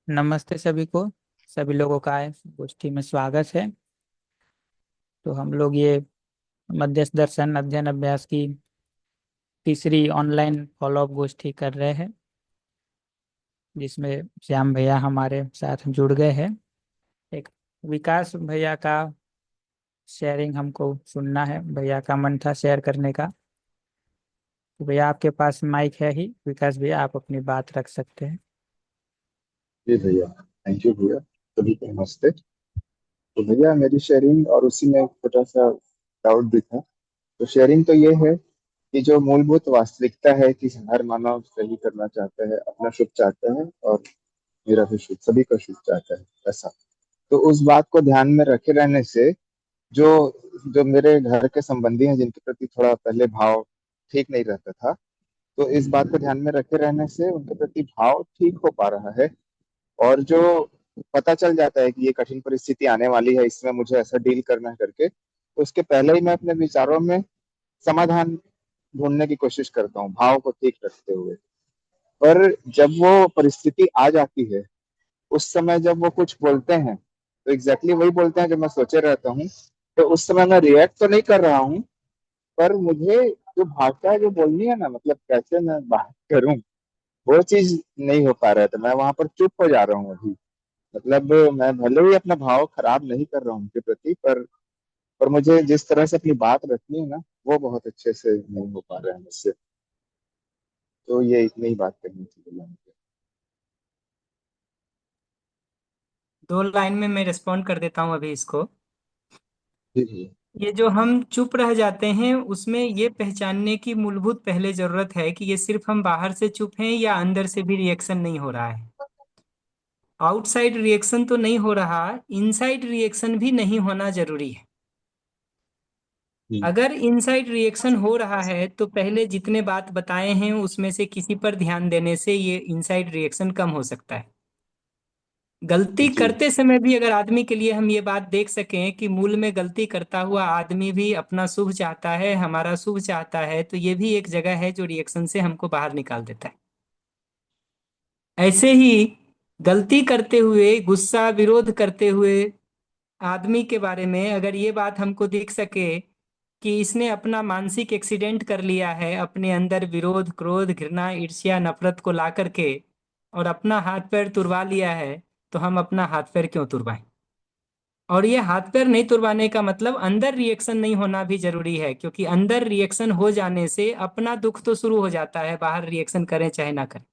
नमस्ते सभी को। सभी लोगों का इस गोष्ठी में स्वागत है। तो हम लोग ये मध्यस्थ दर्शन अध्ययन अभ्यास की तीसरी ऑनलाइन फॉलोअप गोष्ठी कर रहे हैं, जिसमें श्याम भैया हमारे साथ जुड़ गए हैं। एक विकास भैया का शेयरिंग हमको सुनना है। भैया का मन था शेयर करने का। तो भैया आपके पास माइक है ही। विकास भैया आप अपनी बात रख सकते हैं। जी भैया। थैंक यू भैया। सभी को नमस्ते। तो भैया मेरी शेयरिंग और उसी में एक छोटा सा डाउट भी था। तो शेयरिंग तो ये है कि जो मूलभूत वास्तविकता है कि हर मानव सही करना चाहता है, अपना शुभ चाहता है और मेरा भी शुभ, सभी का शुभ चाहता है ऐसा। तो उस बात को ध्यान में रखे रहने से जो जो मेरे घर के संबंधी हैं जिनके प्रति थोड़ा पहले भाव ठीक नहीं रहता था, तो इस बात को ध्यान में रखे रहने से उनके प्रति भाव ठीक हो पा रहा है। और जो पता चल जाता है कि ये कठिन परिस्थिति आने वाली है, इसमें मुझे ऐसा डील करना है करके, तो उसके पहले ही मैं अपने विचारों में समाधान ढूंढने की कोशिश करता हूँ भाव को ठीक रखते हुए। पर जब वो परिस्थिति आ जाती है, उस समय जब वो कुछ बोलते हैं तो एग्जैक्टली वही बोलते हैं जो मैं सोचे रहता हूँ। तो उस समय मैं रिएक्ट तो नहीं कर रहा हूँ, पर मुझे जो भाषा है जो बोलनी है ना, मतलब कैसे मैं बात करूं, वो चीज नहीं हो पा रहा है। तो मैं वहां पर चुप हो जा रहा हूँ अभी। मतलब मैं भले ही अपना भाव खराब नहीं कर रहा हूँ उनके प्रति, पर मुझे जिस तरह से अपनी बात रखनी है ना, वो बहुत अच्छे से नहीं हो पा रहा है मुझसे। तो ये इतनी ही बात करनी थी भैया मुझे। दो लाइन में मैं रिस्पॉन्ड कर देता हूँ अभी इसको। जी भैया। ये जो हम चुप रह जाते हैं उसमें ये पहचानने की मूलभूत पहले जरूरत है कि ये सिर्फ हम बाहर से चुप हैं या अंदर से भी रिएक्शन नहीं हो रहा है। आउटसाइड रिएक्शन तो नहीं हो रहा, इनसाइड रिएक्शन भी नहीं होना जरूरी है। हम्म। अगर इनसाइड रिएक्शन हो रहा है तो पहले जितने बात बताए हैं उसमें से किसी पर ध्यान देने से ये इनसाइड रिएक्शन कम हो सकता है। गलती जी। करते समय भी अगर आदमी के लिए हम ये बात देख सकें कि मूल में गलती करता हुआ आदमी भी अपना शुभ चाहता है, हमारा शुभ चाहता है, तो ये भी एक जगह है जो रिएक्शन से हमको बाहर निकाल देता है। ऐसे ही गलती करते हुए, गुस्सा विरोध करते हुए आदमी के बारे में अगर ये बात हमको दिख सके कि इसने अपना मानसिक एक्सीडेंट कर लिया है, अपने अंदर विरोध, क्रोध, घृणा, ईर्ष्या, नफरत को ला करके और अपना हाथ पैर तुड़वा लिया है, तो हम अपना हाथ पैर क्यों तुड़वाएं? और ये हाथ पैर नहीं तुड़वाने का मतलब अंदर रिएक्शन नहीं होना भी जरूरी है, क्योंकि अंदर रिएक्शन हो जाने से अपना दुख तो शुरू हो जाता है, बाहर रिएक्शन करें चाहे ना करें।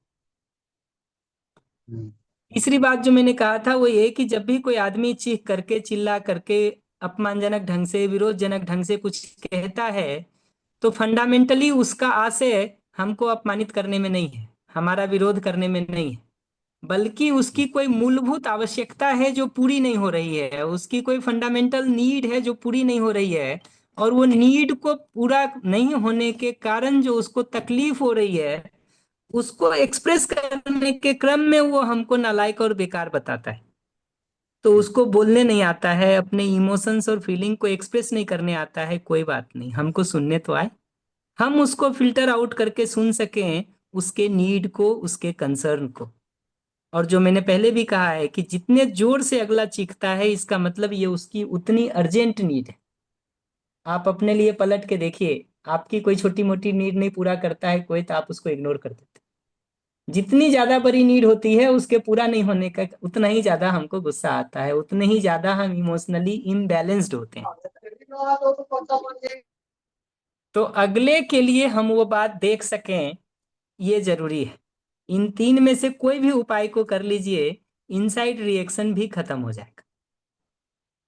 हम्म। तीसरी बात जो मैंने कहा था वो ये कि जब भी कोई आदमी चीख करके, चिल्ला करके, अपमानजनक ढंग से, विरोधजनक ढंग से कुछ कहता है, तो फंडामेंटली उसका आशय हमको अपमानित करने में नहीं है, हमारा विरोध करने में नहीं है, बल्कि उसकी कोई मूलभूत आवश्यकता है जो पूरी नहीं हो रही है, उसकी कोई फंडामेंटल नीड है जो पूरी नहीं हो रही है। और वो नीड को पूरा नहीं होने के कारण जो उसको तकलीफ हो रही है, उसको एक्सप्रेस करने के क्रम में वो हमको नालायक और बेकार बताता है। तो उसको बोलने नहीं आता है, अपने इमोशंस और फीलिंग को एक्सप्रेस नहीं करने आता है, कोई बात नहीं, हमको सुनने तो आए, हम उसको फिल्टर आउट करके सुन सकें, उसके नीड को, उसके कंसर्न को। और जो मैंने पहले भी कहा है कि जितने जोर से अगला चीखता है इसका मतलब ये उसकी उतनी अर्जेंट नीड है। आप अपने लिए पलट के देखिए, आपकी कोई छोटी मोटी नीड नहीं पूरा करता है कोई, तो आप उसको इग्नोर कर देते हैं। जितनी ज्यादा बड़ी नीड होती है उसके पूरा नहीं होने का उतना ही ज्यादा हमको गुस्सा आता है, उतने ही ज्यादा हम इमोशनली इम्बैलेंस्ड होते हैं। तो अगले के लिए हम वो बात देख सकें, ये जरूरी है। इन तीन में से कोई भी उपाय को कर लीजिए, इनसाइड रिएक्शन भी खत्म हो जाएगा।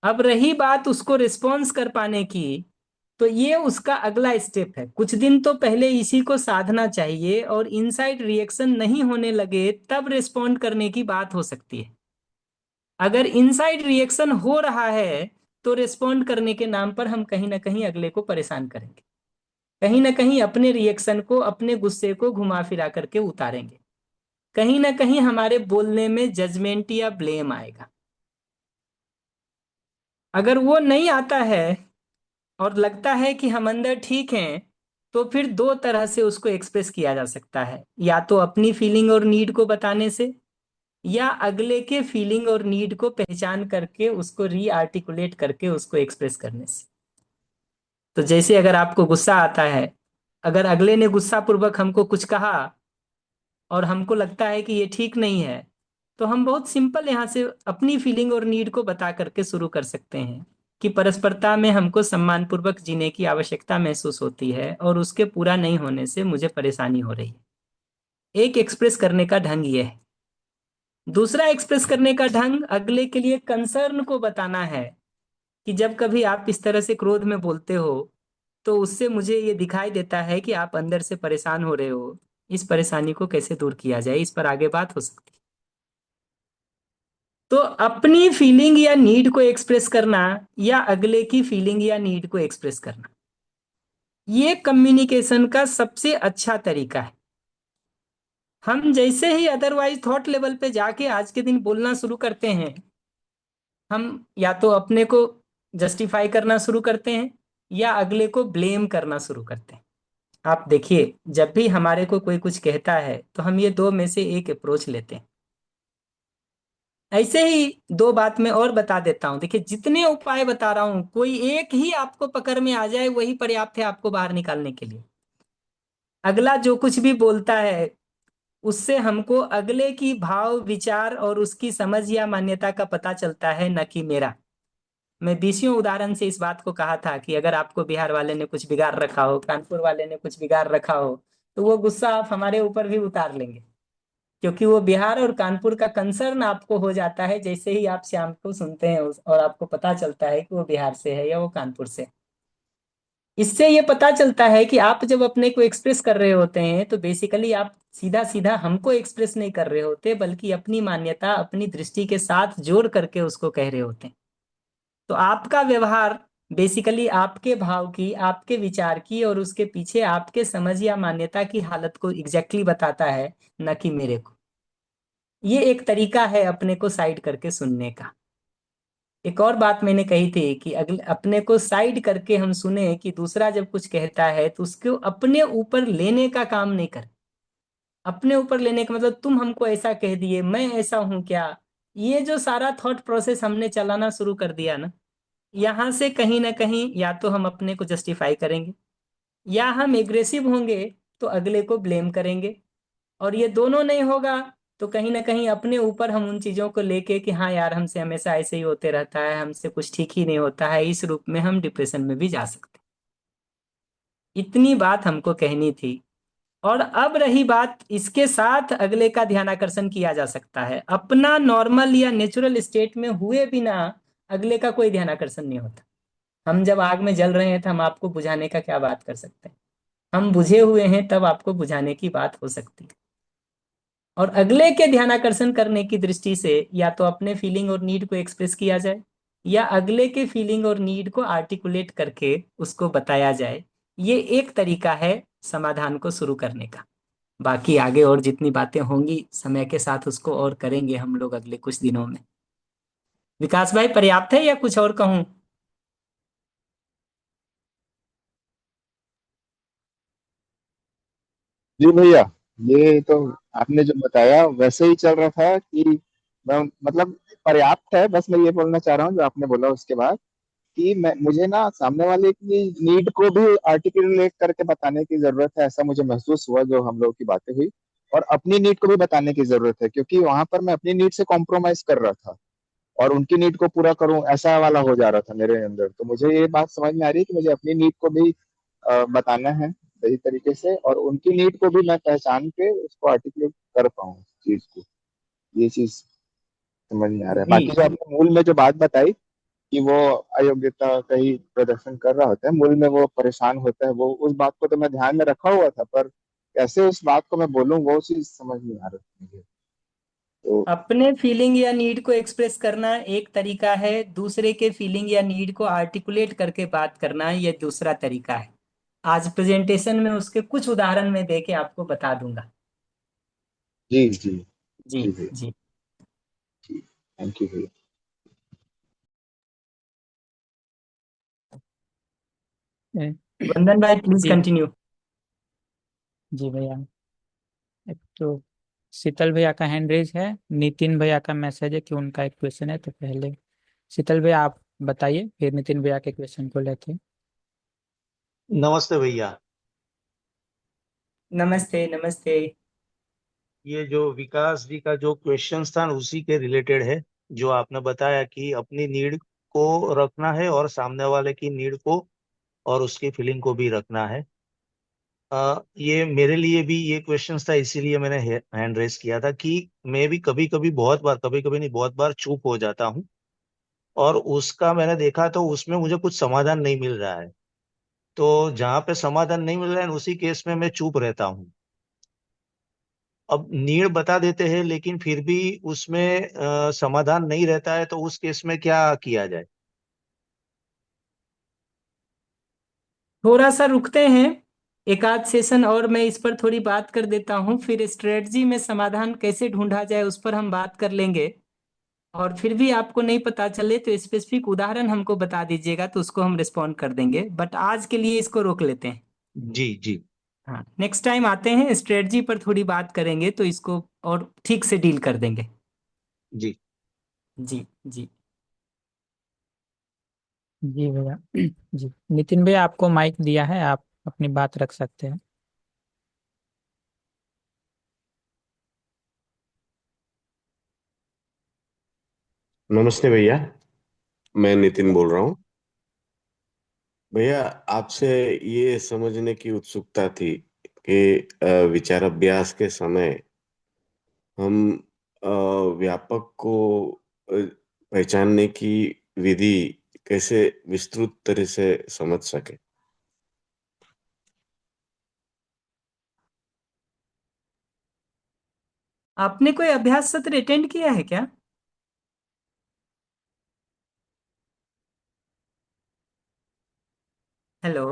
अब रही बात उसको रिस्पॉन्स कर पाने की, तो ये उसका अगला स्टेप है। कुछ दिन तो पहले इसी को साधना चाहिए, और इनसाइड रिएक्शन नहीं होने लगे तब रिस्पॉन्ड करने की बात हो सकती है। अगर इनसाइड रिएक्शन हो रहा है तो रिस्पॉन्ड करने के नाम पर हम कहीं ना कहीं अगले को परेशान करेंगे, कहीं ना कहीं अपने रिएक्शन को, अपने गुस्से को घुमा फिरा करके उतारेंगे, कहीं ना कहीं हमारे बोलने में जजमेंट या ब्लेम आएगा। अगर वो नहीं आता है और लगता है कि हम अंदर ठीक हैं, तो फिर दो तरह से उसको एक्सप्रेस किया जा सकता है, या तो अपनी फीलिंग और नीड को बताने से, या अगले के फीलिंग और नीड को पहचान करके उसको री आर्टिकुलेट करके उसको एक्सप्रेस करने से। तो जैसे अगर आपको गुस्सा आता है, अगर अगले ने गुस्सा पूर्वक हमको कुछ कहा और हमको लगता है कि ये ठीक नहीं है, तो हम बहुत सिंपल यहाँ से अपनी फीलिंग और नीड को बता करके शुरू कर सकते हैं कि परस्परता में हमको सम्मानपूर्वक जीने की आवश्यकता महसूस होती है और उसके पूरा नहीं होने से मुझे परेशानी हो रही है। एक एक्सप्रेस करने का ढंग ये है। दूसरा एक्सप्रेस करने का ढंग अगले के लिए कंसर्न को बताना है कि जब कभी आप इस तरह से क्रोध में बोलते हो तो उससे मुझे ये दिखाई देता है कि आप अंदर से परेशान हो रहे हो। इस परेशानी को कैसे दूर किया जाए, इस पर आगे बात हो सकती है। तो अपनी फीलिंग या नीड को एक्सप्रेस करना या अगले की फीलिंग या नीड को एक्सप्रेस करना, ये कम्युनिकेशन का सबसे अच्छा तरीका है। हम जैसे ही अदरवाइज थॉट लेवल पे जाके आज के दिन बोलना शुरू करते हैं, हम या तो अपने को जस्टिफाई करना शुरू करते हैं या अगले को ब्लेम करना शुरू करते हैं। आप देखिए, जब भी हमारे को कोई कुछ कहता है तो हम ये दो में से एक अप्रोच लेते हैं। ऐसे ही दो बात मैं और बता देता हूं। देखिए, जितने उपाय बता रहा हूं, कोई एक ही आपको पकड़ में आ जाए वही पर्याप्त है आपको बाहर निकालने के लिए। अगला जो कुछ भी बोलता है उससे हमको अगले की भाव विचार और उसकी समझ या मान्यता का पता चलता है, न कि मेरा। मैं 20 उदाहरण से इस बात को कहा था कि अगर आपको बिहार वाले ने कुछ बिगाड़ रखा हो, कानपुर वाले ने कुछ बिगाड़ रखा हो, तो वो गुस्सा आप हमारे ऊपर भी उतार लेंगे, क्योंकि वो बिहार और कानपुर का कंसर्न आपको हो जाता है जैसे ही आप श्याम को सुनते हैं और आपको पता चलता है कि वो बिहार से है या वो कानपुर से। इससे ये पता चलता है कि आप जब अपने को एक्सप्रेस कर रहे होते हैं तो बेसिकली आप सीधा सीधा हमको एक्सप्रेस नहीं कर रहे होते, बल्कि अपनी मान्यता अपनी दृष्टि के साथ जोड़ करके उसको कह रहे होते हैं। तो आपका व्यवहार बेसिकली आपके भाव की, आपके विचार की और उसके पीछे आपके समझ या मान्यता की हालत को एग्जैक्टली बताता है, न कि मेरे को। ये एक तरीका है अपने को साइड करके सुनने का। एक और बात मैंने कही थी कि अगले अपने को साइड करके हम सुने कि दूसरा जब कुछ कहता है तो उसको अपने ऊपर लेने का काम नहीं कर। अपने ऊपर लेने का मतलब तुम हमको ऐसा कह दिए, मैं ऐसा हूं क्या, ये जो सारा थॉट प्रोसेस हमने चलाना शुरू कर दिया ना, यहाँ से कहीं ना कहीं या तो हम अपने को जस्टिफाई करेंगे या हम एग्रेसिव होंगे तो अगले को ब्लेम करेंगे। और ये दोनों नहीं होगा तो कहीं ना कहीं अपने ऊपर हम उन चीजों को लेके कि हाँ यार हमसे हमेशा ऐसे ही होते रहता है, हमसे कुछ ठीक ही नहीं होता है, इस रूप में हम डिप्रेशन में भी जा सकते हैं। इतनी बात हमको कहनी थी। और अब रही बात, इसके साथ अगले का ध्यान आकर्षण किया जा सकता है। अपना नॉर्मल या नेचुरल स्टेट में हुए बिना अगले का कोई ध्यान आकर्षण नहीं होता। हम जब आग में जल रहे हैं तो हम आपको बुझाने का क्या बात कर सकते हैं? हम बुझे हुए हैं तब आपको बुझाने की बात हो सकती है। और अगले के ध्यान आकर्षण करने की दृष्टि से या तो अपने फीलिंग और नीड को एक्सप्रेस किया जाए या अगले के फीलिंग और नीड को आर्टिकुलेट करके उसको बताया जाए। ये एक तरीका है समाधान को शुरू करने का। बाकी आगे और जितनी बातें होंगी समय के साथ उसको और करेंगे हम लोग अगले कुछ दिनों में। विकास भाई, पर्याप्त है या कुछ और कहूं? जी भैया, ये तो आपने जो बताया वैसे ही चल रहा था कि मैं मतलब पर्याप्त है। बस मैं ये बोलना चाह रहा हूँ जो आपने बोला उसके बाद कि मैं मुझे ना सामने वाले की नीड को भी आर्टिकुलेट करके बताने की जरूरत है, ऐसा मुझे महसूस हुआ जो हम लोगों की बातें हुई। और अपनी नीड को भी बताने की जरूरत है, क्योंकि वहां पर मैं अपनी नीड से कॉम्प्रोमाइज कर रहा था और उनकी नीड को पूरा करूं ऐसा वाला हो जा रहा था मेरे अंदर। तो मुझे ये बात समझ में आ रही है कि मुझे अपनी नीड को भी बताना है सही तरीके से, और उनकी नीड को भी मैं पहचान के उसको आर्टिकुलेट कर पाऊँ चीज को। ये चीज समझ में आ रहा है। जी, बाकी जो आपने मूल में जो बात बताई कि वो अयोग्यता का ही प्रदर्शन कर रहा होता है, मूल में वो परेशान होता है, वो उस बात को तो मैं ध्यान में रखा हुआ था, पर कैसे उस बात को मैं बोलूं वो चीज समझ नहीं आ रही थी मुझे। तो अपने फीलिंग या नीड को एक्सप्रेस करना एक तरीका है, दूसरे के फीलिंग या नीड को आर्टिकुलेट करके बात करना ये दूसरा तरीका है। आज प्रेजेंटेशन में उसके कुछ उदाहरण मैं दे के आपको बता दूंगा। जी जी। जी जी भैया। जी। जी, थैंक यू भैया। ए, वंदन भाई, प्लीज जी कंटिन्यू। जी भैया। एक तो शीतल भैया का हैंड रेज है, नितिन भैया का मैसेज है कि उनका एक क्वेश्चन है, तो पहले शीतल भैया आप बताइए, फिर नितिन भैया के क्वेश्चन को लेते हैं। नमस्ते भैया। नमस्ते नमस्ते। ये जो विकास जी का जो क्वेश्चंस था उसी के रिलेटेड है। जो आपने बताया कि अपनी नीड को रखना है और सामने वाले की नीड को और उसकी फीलिंग को भी रखना है। ये मेरे लिए भी ये क्वेश्चंस था, इसीलिए मैंने हैंड रेस किया था कि मैं भी कभी कभी, बहुत बार, कभी कभी नहीं बहुत बार चुप हो जाता हूँ। और उसका मैंने देखा तो उसमें मुझे कुछ समाधान नहीं मिल रहा है। तो जहाँ पे समाधान नहीं मिल रहा है उसी केस में मैं चुप रहता हूँ। अब नीड बता देते हैं लेकिन फिर भी उसमें समाधान नहीं रहता है, तो उस केस में क्या किया जाए? थोड़ा सा रुकते हैं, एक आध सेशन और मैं इस पर थोड़ी बात कर देता हूँ, फिर स्ट्रेटजी में समाधान कैसे ढूंढा जाए उस पर हम बात कर लेंगे। और फिर भी आपको नहीं पता चले तो स्पेसिफिक उदाहरण हमको बता दीजिएगा, तो उसको हम रिस्पॉन्ड कर देंगे, बट आज के लिए इसको रोक लेते हैं। जी जी। हाँ, नेक्स्ट टाइम आते हैं, स्ट्रेटजी पर थोड़ी बात करेंगे तो इसको और ठीक से डील कर देंगे। जी जी जी। जी भैया। जी नितिन भैया, आपको माइक दिया है, आप अपनी बात रख सकते हैं। नमस्ते भैया। मैं नितिन बोल रहा हूँ। भैया, आपसे ये समझने की उत्सुकता थी कि विचार अभ्यास के समय हम अ, व्यापक को अ, पहचानने की विधि कैसे विस्तृत तरह से समझ सके। आपने कोई अभ्यास सत्र अटेंड किया है क्या? हेलो।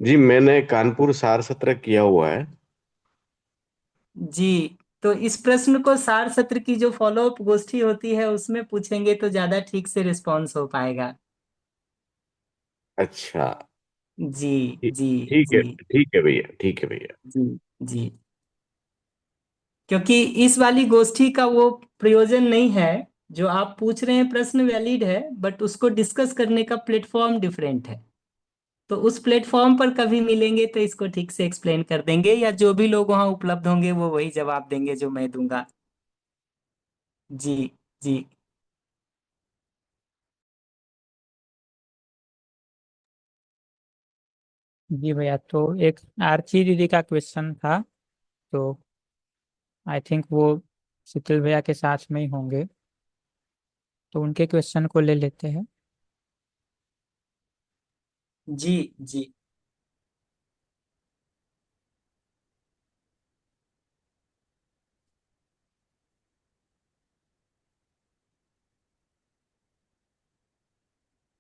जी, मैंने कानपुर सार सत्र किया हुआ है। जी, तो इस प्रश्न को सार सत्र की जो फॉलोअप गोष्ठी होती है उसमें पूछेंगे तो ज्यादा ठीक से रिस्पॉन्स हो पाएगा। अच्छा। जी ठीक जी ठीक है, जी ठीक है भैया, ठीक है भैया। जी जी। क्योंकि इस वाली गोष्ठी का वो प्रयोजन नहीं है। जो आप पूछ रहे हैं प्रश्न वैलिड है, बट उसको डिस्कस करने का प्लेटफॉर्म डिफरेंट है। तो उस प्लेटफॉर्म पर कभी मिलेंगे तो इसको ठीक से एक्सप्लेन कर देंगे, या जो भी लोग वहाँ उपलब्ध होंगे वो वही जवाब देंगे जो मैं दूंगा। जी जी। जी भैया, तो एक आरती दीदी का क्वेश्चन था, तो आई थिंक वो शीतल भैया के साथ में ही होंगे, तो उनके क्वेश्चन को ले लेते हैं। जी जी।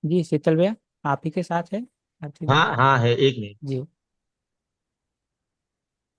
जी शीतल भैया, आप ही के साथ है आरती दीदी? हाँ हाँ, है, एक मिनट। जी।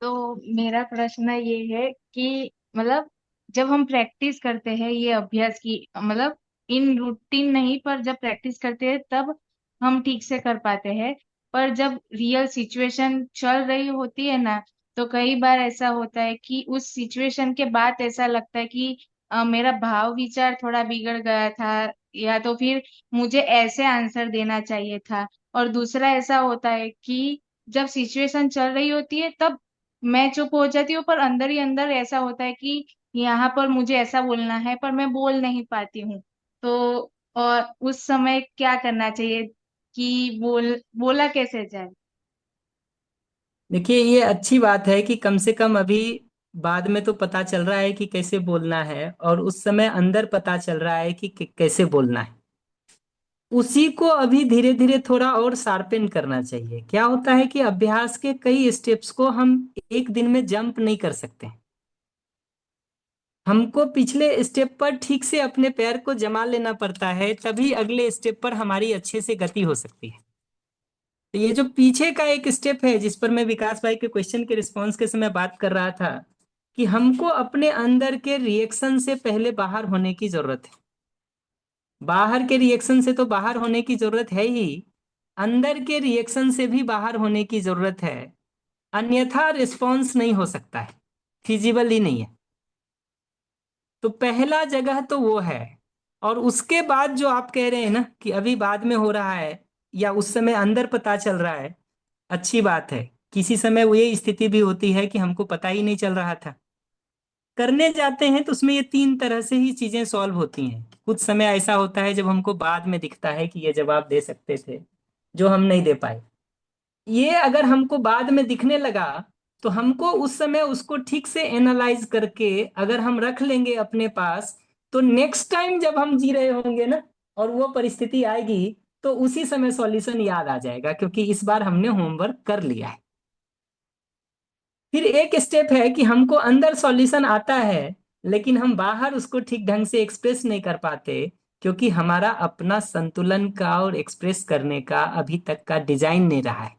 तो मेरा प्रश्न ये है कि मतलब जब हम प्रैक्टिस करते हैं ये अभ्यास की, मतलब इन रूटीन नहीं, पर जब प्रैक्टिस करते हैं तब हम ठीक से कर पाते हैं। पर जब रियल सिचुएशन चल रही होती है ना, तो कई बार ऐसा होता है कि उस सिचुएशन के बाद ऐसा लगता है कि मेरा भाव विचार थोड़ा बिगड़ गया था, या तो फिर मुझे ऐसे आंसर देना चाहिए था। और दूसरा ऐसा होता है कि जब सिचुएशन चल रही होती है तब मैं चुप हो जाती हूँ, पर अंदर ही अंदर ऐसा होता है कि यहाँ पर मुझे ऐसा बोलना है पर मैं बोल नहीं पाती हूँ। तो और उस समय क्या करना चाहिए कि बोला कैसे जाए? देखिए, ये अच्छी बात है कि कम से कम अभी बाद में तो पता चल रहा है कि कैसे बोलना है, और उस समय अंदर पता चल रहा है कि कैसे बोलना है। उसी को अभी धीरे धीरे थोड़ा और शार्पेन करना चाहिए। क्या होता है कि अभ्यास के कई स्टेप्स को हम एक दिन में जंप नहीं कर सकते। हमको पिछले स्टेप पर ठीक से अपने पैर को जमा लेना पड़ता है, तभी अगले स्टेप पर हमारी अच्छे से गति हो सकती है। तो ये जो पीछे का एक स्टेप है जिस पर मैं विकास भाई के क्वेश्चन के रिस्पॉन्स के समय बात कर रहा था, कि हमको अपने अंदर के रिएक्शन से पहले बाहर होने की जरूरत है। बाहर के रिएक्शन से तो बाहर होने की जरूरत है ही, अंदर के रिएक्शन से भी बाहर होने की जरूरत है। अन्यथा रिस्पॉन्स नहीं हो सकता है, फिजिबल ही नहीं है। तो पहला जगह तो वो है। और उसके बाद जो आप कह रहे हैं ना कि अभी बाद में हो रहा है या उस समय अंदर पता चल रहा है, अच्छी बात है। किसी समय वो ये स्थिति भी होती है कि हमको पता ही नहीं चल रहा था। करने जाते हैं तो उसमें ये तीन तरह से ही चीजें सॉल्व होती हैं। कुछ समय ऐसा होता है जब हमको बाद में दिखता है कि ये जवाब दे सकते थे जो हम नहीं दे पाए। ये अगर हमको बाद में दिखने लगा तो हमको उस समय उसको ठीक से एनालाइज करके अगर हम रख लेंगे अपने पास, तो नेक्स्ट टाइम जब हम जी रहे होंगे ना और वो परिस्थिति आएगी, तो उसी समय सॉल्यूशन याद आ जाएगा, क्योंकि इस बार हमने होमवर्क कर लिया है। फिर एक स्टेप है कि हमको अंदर सॉल्यूशन आता है, लेकिन हम बाहर उसको ठीक ढंग से एक्सप्रेस नहीं कर पाते, क्योंकि हमारा अपना संतुलन का और एक्सप्रेस करने का अभी तक का डिजाइन नहीं रहा है।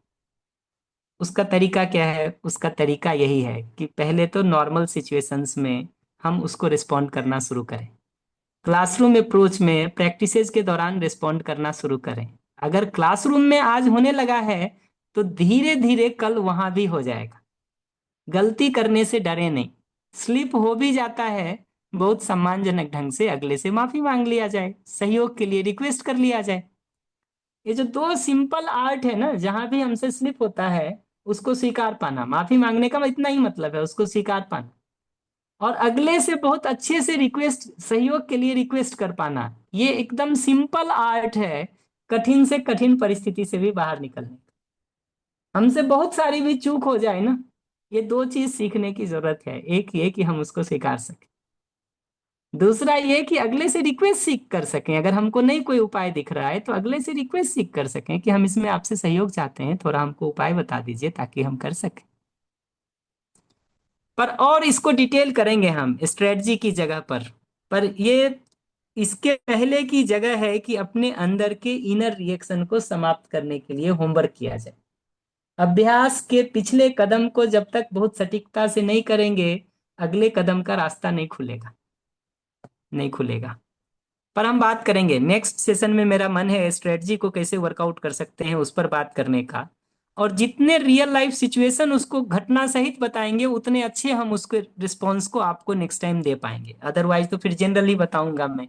उसका तरीका क्या है? उसका तरीका यही है कि पहले तो नॉर्मल सिचुएशंस में हम उसको रिस्पॉन्ड करना शुरू करें। क्लासरूम अप्रोच में प्रैक्टिसेस के दौरान रिस्पॉन्ड करना शुरू करें। अगर क्लासरूम में आज होने लगा है तो धीरे धीरे कल वहां भी हो जाएगा। गलती करने से डरे नहीं। स्लिप हो भी जाता है, बहुत सम्मानजनक ढंग से अगले से माफी मांग लिया जाए, सहयोग के लिए रिक्वेस्ट कर लिया जाए। ये जो दो सिंपल आर्ट है ना, जहां भी हमसे स्लिप होता है उसको स्वीकार पाना, माफी मांगने का इतना ही मतलब है, उसको स्वीकार पाना, और अगले से बहुत अच्छे से रिक्वेस्ट, सहयोग के लिए रिक्वेस्ट कर पाना। ये एकदम सिंपल आर्ट है कठिन से कठिन परिस्थिति से भी बाहर निकलने का। हमसे बहुत सारी भी चूक हो जाए ना, ये दो चीज सीखने की जरूरत है। एक ये कि हम उसको स्वीकार सकें, दूसरा ये कि अगले से रिक्वेस्ट सीख कर सकें। अगर हमको नहीं कोई उपाय दिख रहा है तो अगले से रिक्वेस्ट सीख कर सकें कि हम इसमें आपसे सहयोग चाहते हैं, थोड़ा हमको उपाय बता दीजिए ताकि हम कर सकें। पर और इसको डिटेल करेंगे हम स्ट्रेटजी की जगह पर ये इसके पहले की जगह है कि अपने अंदर के इनर रिएक्शन को समाप्त करने के लिए होमवर्क किया जाए। अभ्यास के पिछले कदम को जब तक बहुत सटीकता से नहीं करेंगे, अगले कदम का रास्ता नहीं खुलेगा, नहीं खुलेगा। पर हम बात करेंगे नेक्स्ट सेशन में। मेरा मन है स्ट्रेटजी को कैसे वर्कआउट कर सकते हैं उस पर बात करने का। और जितने रियल लाइफ सिचुएशन उसको घटना सहित बताएंगे, उतने अच्छे हम उसके रिस्पॉन्स को आपको नेक्स्ट टाइम दे पाएंगे। अदरवाइज तो फिर जनरली बताऊंगा मैं।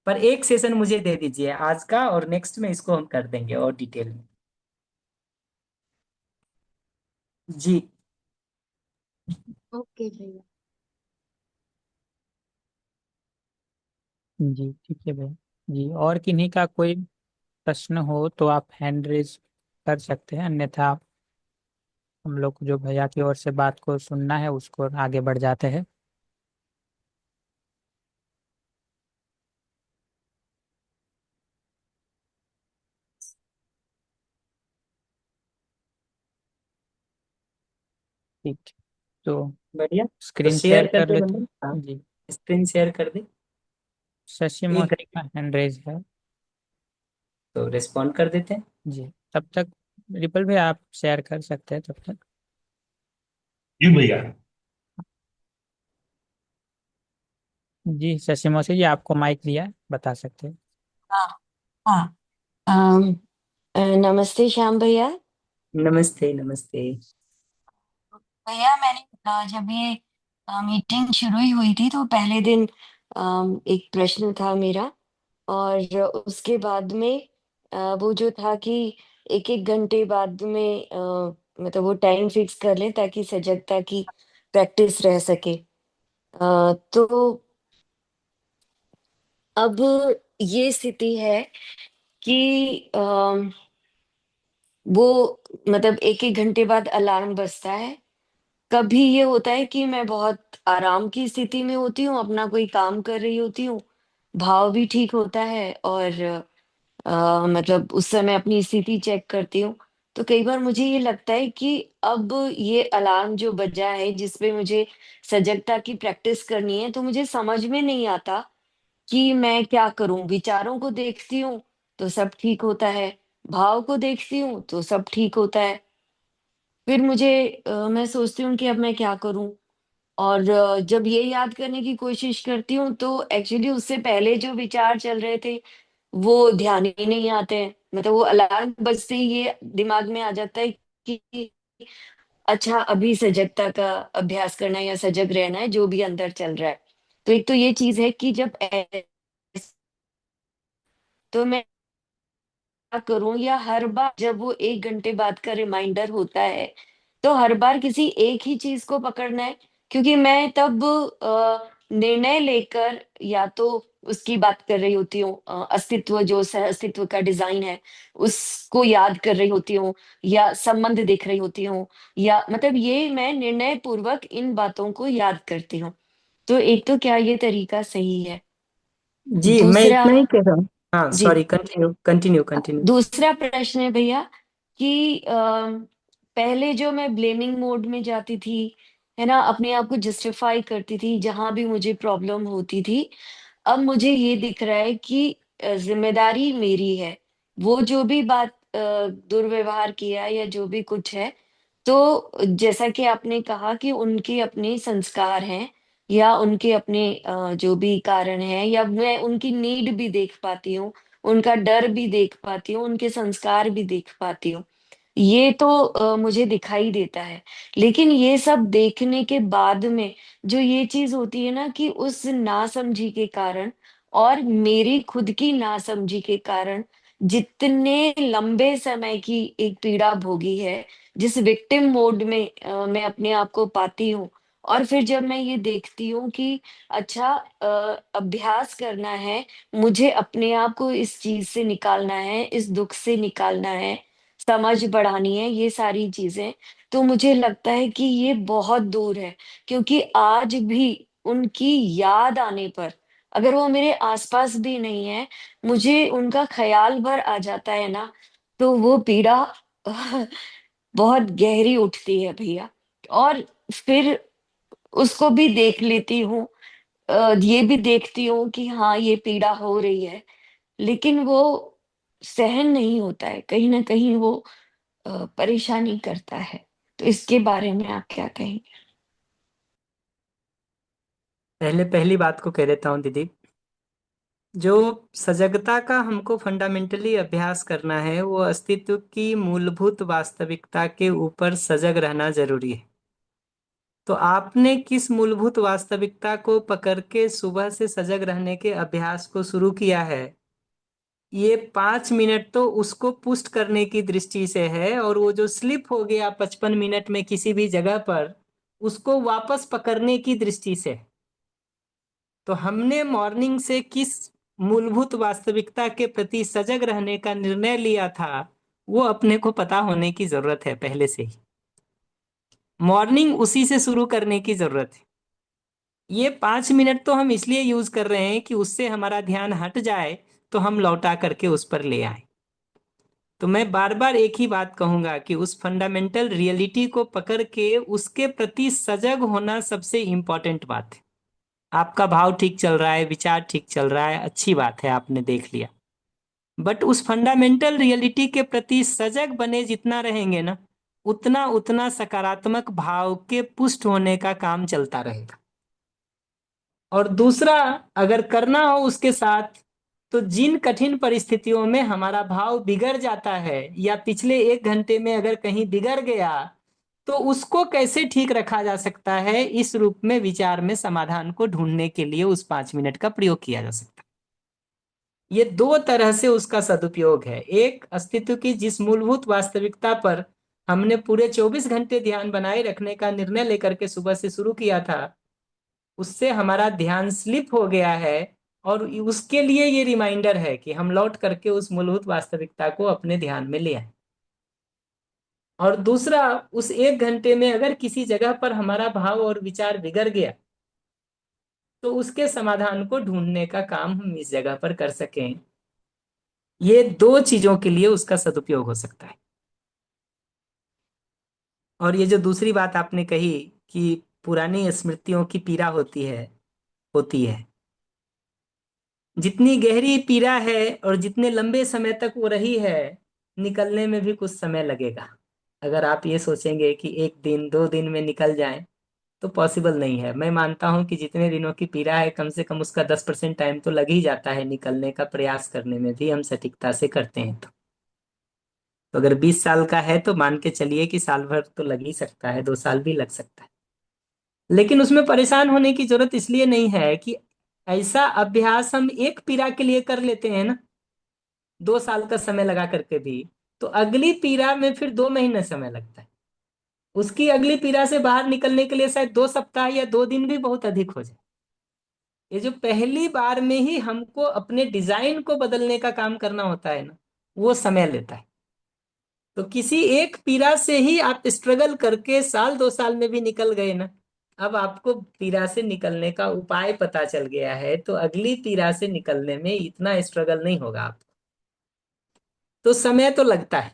पर एक सेशन मुझे दे दीजिए आज का, और नेक्स्ट में इसको हम कर देंगे और डिटेल में। जी। ओके भैया। जी ठीक है भैया। जी, और किन्हीं का कोई प्रश्न हो तो आप हैंड रेज कर सकते हैं, अन्यथा हम लोग जो भैया की ओर से बात को सुनना है उसको आगे बढ़ जाते हैं। ठीक है, तो बढ़िया। तो स्क्रीन शेयर शेयर कर कर दे लेते बंधु। हाँ, हैं। जी, स्क्रीन शेयर कर दे। शशि एक मौर्य का हैंड रेज है। तो रिस्पॉन्ड कर देते हैं। जी, तब तक रिपल भी आप शेयर कर सकते हैं तब तक। जी भैया। जी शशि मौर्य जी, आपको माइक दिया है, बता सकते हैं। हाँ हाँ। अम, नमस्ते श्याम भैया। नमस्ते नमस्ते। भैया मैंने जब ये मीटिंग शुरू ही हुई थी तो पहले दिन एक प्रश्न था मेरा, और उसके बाद में वो जो था कि एक एक घंटे बाद में मतलब वो टाइम फिक्स कर लें ताकि सजगता की प्रैक्टिस रह सके। तो अब ये स्थिति है कि वो मतलब एक एक घंटे बाद अलार्म बजता है। कभी ये होता है कि मैं बहुत आराम की स्थिति में होती हूँ, अपना कोई काम कर रही होती हूँ, भाव भी ठीक होता है, और मतलब उस समय अपनी स्थिति चेक करती हूँ। तो कई बार मुझे ये लगता है कि अब ये अलार्म जो बजा है जिसपे मुझे सजगता की प्रैक्टिस करनी है, तो मुझे समझ में नहीं आता कि मैं क्या करूं। विचारों को देखती हूँ तो सब ठीक होता है, भाव को देखती हूँ तो सब ठीक होता है। फिर मुझे मैं सोचती हूँ कि अब मैं क्या करूं, और जब ये याद करने की कोशिश करती हूँ तो एक्चुअली उससे पहले जो विचार चल रहे थे वो ध्यान ही नहीं आते हैं। मतलब वो अलार्म बजते ही ये दिमाग में आ जाता है कि अच्छा अभी सजगता का अभ्यास करना है या सजग रहना है, जो भी अंदर चल रहा है। तो एक तो ये चीज है कि जब तो मैं क्या करूं, या हर बार जब वो 1 घंटे बाद का रिमाइंडर होता है तो हर बार किसी एक ही चीज को पकड़ना है, क्योंकि मैं तब निर्णय लेकर या तो उसकी बात कर रही होती हूँ, अस्तित्व जो सह अस्तित्व का डिजाइन है उसको याद कर रही होती हूँ, या संबंध देख रही होती हूँ, या मतलब ये मैं निर्णय पूर्वक इन बातों को याद करती हूँ। तो एक तो क्या ये तरीका सही है? जी मैं दूसरा, इतना ही कह रहा हूँ। हाँ जी, सॉरी, कंटिन्यू कंटिन्यू कंटिन्यू। दूसरा प्रश्न है भैया कि पहले जो मैं ब्लेमिंग मोड में जाती थी, है ना, अपने आप को जस्टिफाई करती थी जहां भी मुझे प्रॉब्लम होती थी, अब मुझे ये दिख रहा है कि जिम्मेदारी मेरी है। वो जो भी बात दुर्व्यवहार किया या जो भी कुछ है, तो जैसा कि आपने कहा कि उनके अपने संस्कार हैं या उनके अपने जो भी कारण हैं, या मैं उनकी नीड भी देख पाती हूँ, उनका डर भी देख पाती हूँ, उनके संस्कार भी देख पाती हूँ। ये तो मुझे दिखाई देता है। लेकिन ये सब देखने के बाद में जो ये चीज होती है ना कि उस नासमझी के कारण और मेरी खुद की नासमझी के कारण जितने लंबे समय की एक पीड़ा भोगी है, जिस विक्टिम मोड में मैं अपने आप को पाती हूँ, और फिर जब मैं ये देखती हूँ कि अच्छा अभ्यास करना है, मुझे अपने आप को इस चीज से निकालना है, इस दुख से निकालना है, समझ बढ़ानी है, ये सारी चीजें, तो मुझे लगता है कि ये बहुत दूर है। क्योंकि आज भी उनकी याद आने पर, अगर वो मेरे आसपास भी नहीं है, मुझे उनका ख्याल भर आ जाता है ना, तो वो पीड़ा बहुत गहरी उठती है भैया। और फिर उसको भी देख लेती हूँ, ये भी देखती हूँ कि हाँ ये पीड़ा हो रही है, लेकिन वो सहन नहीं होता है, कहीं ना कहीं वो परेशानी करता है। तो इसके बारे में आप क्या कहेंगे? पहले पहली बात को कह देता हूँ दीदी। जो सजगता का हमको फंडामेंटली अभ्यास करना है, वो अस्तित्व की मूलभूत वास्तविकता के ऊपर सजग रहना जरूरी है। तो आपने किस मूलभूत वास्तविकता को पकड़ के सुबह से सजग रहने के अभ्यास को शुरू किया है, ये 5 मिनट तो उसको पुष्ट करने की दृष्टि से है, और वो जो स्लिप हो गया 55 मिनट में किसी भी जगह पर, उसको वापस पकड़ने की दृष्टि से। तो हमने मॉर्निंग से किस मूलभूत वास्तविकता के प्रति सजग रहने का निर्णय लिया था, वो अपने को पता होने की जरूरत है पहले से ही। मॉर्निंग उसी से शुरू करने की जरूरत है। ये 5 मिनट तो हम इसलिए यूज कर रहे हैं कि उससे हमारा ध्यान हट जाए तो हम लौटा करके उस पर ले आए। तो मैं बार बार एक ही बात कहूंगा कि उस फंडामेंटल रियलिटी को पकड़ के उसके प्रति सजग होना सबसे इंपॉर्टेंट बात है। आपका भाव ठीक चल रहा है, विचार ठीक चल रहा है, अच्छी बात है, आपने देख लिया। बट उस फंडामेंटल रियलिटी के प्रति सजग बने जितना रहेंगे ना, उतना उतना सकारात्मक भाव के पुष्ट होने का काम चलता रहेगा। और दूसरा, अगर करना हो उसके साथ, तो जिन कठिन परिस्थितियों में हमारा भाव बिगड़ जाता है या पिछले 1 घंटे में अगर कहीं बिगड़ गया, तो उसको कैसे ठीक रखा जा सकता है, इस रूप में विचार में समाधान को ढूंढने के लिए उस 5 मिनट का प्रयोग किया जा सकता है। ये दो तरह से उसका सदुपयोग है। एक, अस्तित्व की जिस मूलभूत वास्तविकता पर हमने पूरे 24 घंटे ध्यान बनाए रखने का निर्णय लेकर के सुबह से शुरू किया था, उससे हमारा ध्यान स्लिप हो गया है, और उसके लिए ये रिमाइंडर है कि हम लौट करके उस मूलभूत वास्तविकता को अपने ध्यान में ले आए। और दूसरा, उस 1 घंटे में अगर किसी जगह पर हमारा भाव और विचार बिगड़ गया, तो उसके समाधान को ढूंढने का काम हम इस जगह पर कर सकें। ये दो चीजों के लिए उसका सदुपयोग हो सकता है। और ये जो दूसरी बात आपने कही कि पुरानी स्मृतियों की पीड़ा होती है, जितनी गहरी पीड़ा है और जितने लंबे समय तक वो रही है, निकलने में भी कुछ समय लगेगा। अगर आप ये सोचेंगे कि 1 दिन 2 दिन में निकल जाए, तो पॉसिबल नहीं है। मैं मानता हूं कि जितने दिनों की पीड़ा है, कम से कम उसका 10% टाइम तो लग ही जाता है निकलने का प्रयास करने में भी, हम सटीकता से करते हैं तो तो अगर 20 साल का है तो मान के चलिए कि साल भर तो लग ही सकता है, 2 साल भी लग सकता है। लेकिन उसमें परेशान होने की जरूरत इसलिए नहीं है कि ऐसा अभ्यास हम एक पीड़ा के लिए कर लेते हैं ना, 2 साल का समय लगा करके भी, तो अगली पीड़ा में फिर 2 महीने समय लगता है। उसकी अगली पीड़ा से बाहर निकलने के लिए शायद 2 सप्ताह या 2 दिन भी बहुत अधिक हो जाए। ये जो पहली बार में ही हमको अपने डिजाइन को बदलने का काम करना होता है ना, वो समय लेता है। तो किसी एक पीड़ा से ही आप स्ट्रगल करके साल 2 साल में भी निकल गए ना, अब आपको पीड़ा से निकलने का उपाय पता चल गया है, तो अगली पीड़ा से निकलने में इतना स्ट्रगल नहीं होगा आपको। तो समय तो लगता है।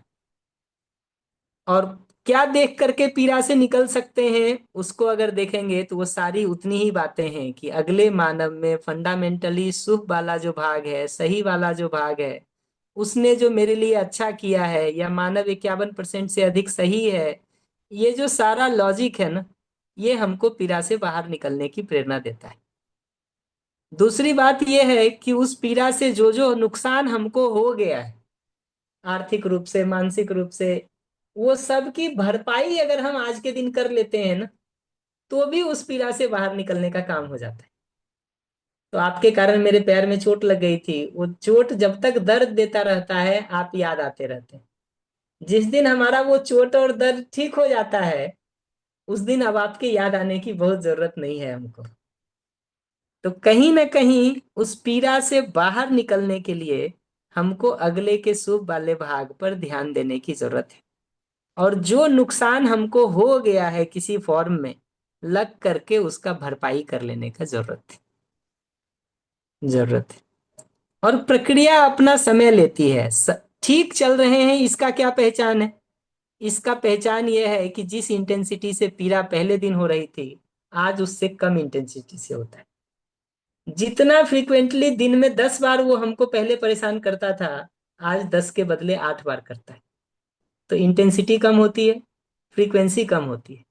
और क्या देख करके पीड़ा से निकल सकते हैं, उसको अगर देखेंगे तो वो सारी उतनी ही बातें हैं कि अगले मानव में फंडामेंटली शुभ वाला जो भाग है, सही वाला जो भाग है, उसने जो मेरे लिए अच्छा किया है, या मानव 51% से अधिक सही है, ये जो सारा लॉजिक है ना, ये हमको पीड़ा से बाहर निकलने की प्रेरणा देता है। दूसरी बात यह है कि उस पीड़ा से जो जो नुकसान हमको हो गया है, आर्थिक रूप से, मानसिक रूप से, वो सब की भरपाई अगर हम आज के दिन कर लेते हैं ना, तो भी उस पीड़ा से बाहर निकलने का काम हो जाता है। तो आपके कारण मेरे पैर में चोट लग गई थी, वो चोट जब तक दर्द देता रहता है, आप याद आते रहते हैं। जिस दिन हमारा वो चोट और दर्द ठीक हो जाता है, उस दिन अब आपके याद आने की बहुत जरूरत नहीं है हमको। तो कहीं ना कहीं उस पीड़ा से बाहर निकलने के लिए हमको अगले के शुभ वाले भाग पर ध्यान देने की जरूरत है। और जो नुकसान हमको हो गया है किसी फॉर्म में, लग करके उसका भरपाई कर लेने का जरूरत है। और प्रक्रिया अपना समय लेती है। ठीक चल रहे हैं, इसका क्या पहचान है? इसका पहचान यह है कि जिस इंटेंसिटी से पीड़ा पहले दिन हो रही थी, आज उससे कम इंटेंसिटी से होता है। जितना फ्रीक्वेंटली दिन में 10 बार वो हमको पहले परेशान करता था, आज 10 के बदले 8 बार करता है। तो इंटेंसिटी कम होती है, फ्रीक्वेंसी कम होती है।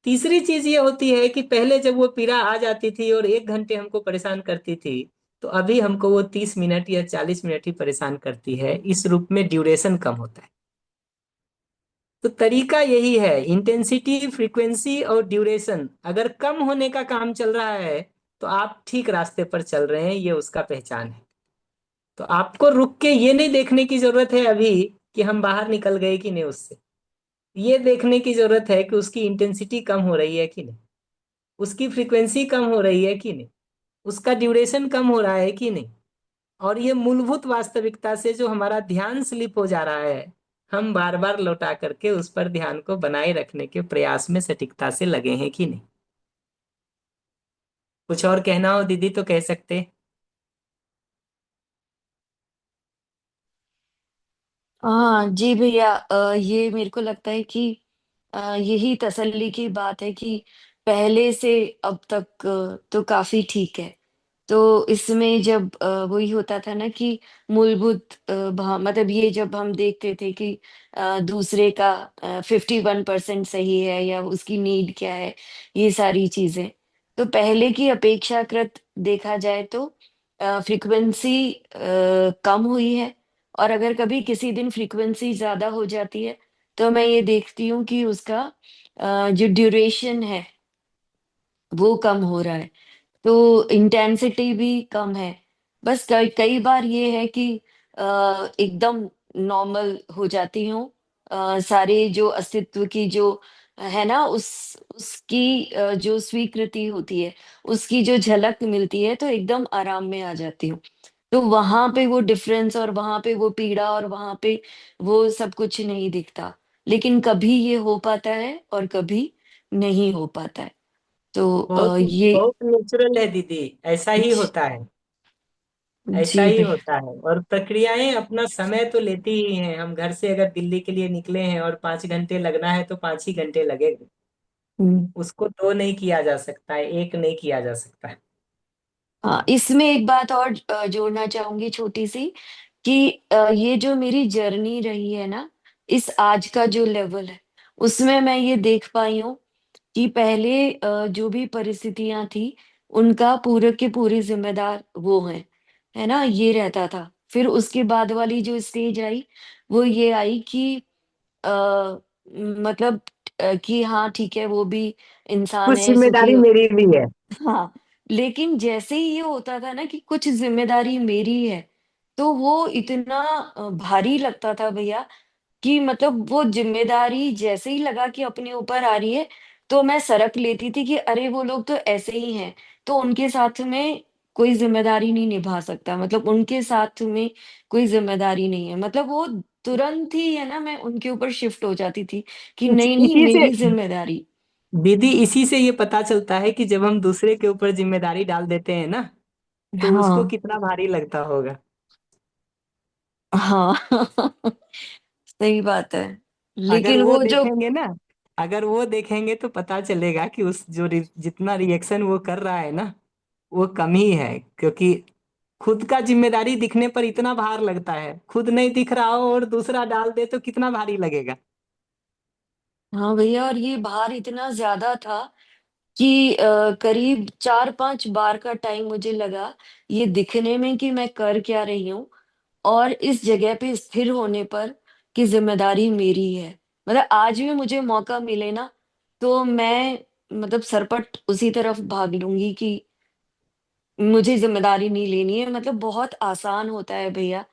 तीसरी चीज ये होती है कि पहले जब वो पीड़ा आ जाती थी और 1 घंटे हमको परेशान करती थी, तो अभी हमको वो 30 मिनट या 40 मिनट ही परेशान करती है। इस रूप में ड्यूरेशन कम होता है। तो तरीका यही है, इंटेंसिटी, फ्रीक्वेंसी और ड्यूरेशन अगर कम होने का काम चल रहा है, तो आप ठीक रास्ते पर चल रहे हैं, ये उसका पहचान है। तो आपको रुक के ये नहीं देखने की जरूरत है अभी कि हम बाहर निकल गए कि नहीं उससे। ये देखने की जरूरत है कि उसकी इंटेंसिटी कम हो रही है कि नहीं, उसकी फ्रीक्वेंसी कम हो रही है कि नहीं, उसका ड्यूरेशन कम हो रहा है कि नहीं। और ये मूलभूत वास्तविकता से जो हमारा ध्यान स्लिप हो जा रहा है, हम बार बार लौटा करके उस पर ध्यान को बनाए रखने के प्रयास में सटीकता से लगे हैं कि नहीं। कुछ और कहना हो दीदी तो कह सकते। हाँ जी भैया, ये मेरे को लगता है कि यही तसल्ली की बात है कि पहले से अब तक तो काफी ठीक है। तो इसमें जब वही होता था ना कि मूलभूत मतलब ये जब हम देखते थे कि दूसरे का 51% सही है या उसकी नीड क्या है, ये सारी चीजें, तो पहले की अपेक्षाकृत देखा जाए तो फ्रीक्वेंसी कम हुई है। और अगर कभी किसी दिन फ्रीक्वेंसी ज्यादा हो जाती है, तो मैं ये देखती हूँ कि उसका जो ड्यूरेशन है वो कम हो रहा है, तो इंटेंसिटी भी कम है। बस कई कई बार ये है कि एकदम नॉर्मल हो जाती हूँ। सारे जो अस्तित्व की जो है ना, उसकी जो स्वीकृति होती है, उसकी जो झलक मिलती है, तो एकदम आराम में आ जाती हूँ। तो वहां पे वो डिफरेंस और वहां पे वो पीड़ा और वहां पे वो सब कुछ नहीं दिखता। लेकिन कभी ये हो पाता है और कभी नहीं हो पाता है। तो बहुत ये बहुत नेचुरल है दीदी, ऐसा ही होता है। ऐसा जी ही भैया। होता है। और प्रक्रियाएं अपना समय तो लेती ही हैं। हम घर से अगर दिल्ली के लिए निकले हैं और 5 घंटे लगना है, तो 5 ही घंटे लगेंगे। हम्म। उसको दो नहीं किया जा सकता है, एक नहीं किया जा सकता है। हाँ, इसमें एक बात और जोड़ना चाहूंगी छोटी सी कि ये जो मेरी जर्नी रही है ना, इस आज का जो लेवल है, उसमें मैं ये देख पाई हूँ कि पहले जो भी परिस्थितियां थी, उनका पूरे के पूरे जिम्मेदार वो हैं, है ना, ये रहता था। फिर उसके बाद वाली जो स्टेज आई वो ये आई कि मतलब कि हाँ ठीक है वो भी इंसान कुछ है, सुखी जिम्मेदारी हो। मेरी भी है। हाँ, लेकिन जैसे ही ये होता था ना कि कुछ जिम्मेदारी मेरी है, तो वो इतना भारी लगता था भैया कि मतलब वो जिम्मेदारी जैसे ही लगा कि अपने ऊपर आ रही है, तो मैं सरक लेती थी कि अरे वो लोग तो ऐसे ही हैं, तो उनके साथ में कोई जिम्मेदारी नहीं निभा सकता, मतलब उनके साथ में कोई जिम्मेदारी नहीं है, मतलब वो तुरंत ही है ना, मैं उनके ऊपर शिफ्ट हो जाती थी कि नहीं नहीं इसी से मेरी जिम्मेदारी। दीदी, इसी से ये पता चलता है कि जब हम दूसरे के ऊपर जिम्मेदारी डाल देते हैं ना, तो उसको हाँ कितना भारी लगता होगा। हाँ सही बात है। अगर लेकिन वो वो जो देखेंगे ना, अगर वो देखेंगे तो पता चलेगा कि उस जितना रिएक्शन वो कर रहा है ना, वो कम ही है। क्योंकि खुद का जिम्मेदारी दिखने पर इतना भार लगता है, खुद नहीं दिख रहा हो और दूसरा डाल दे तो कितना भारी लगेगा। हाँ भैया, और ये भार इतना ज्यादा था कि करीब 4-5 बार का टाइम मुझे लगा ये दिखने में कि मैं कर क्या रही हूँ, और इस जगह पे स्थिर होने पर कि जिम्मेदारी मेरी है। मतलब आज भी मुझे मौका मिले ना, तो मैं मतलब सरपट उसी तरफ भाग लूंगी कि मुझे जिम्मेदारी नहीं लेनी है। मतलब बहुत आसान होता है भैया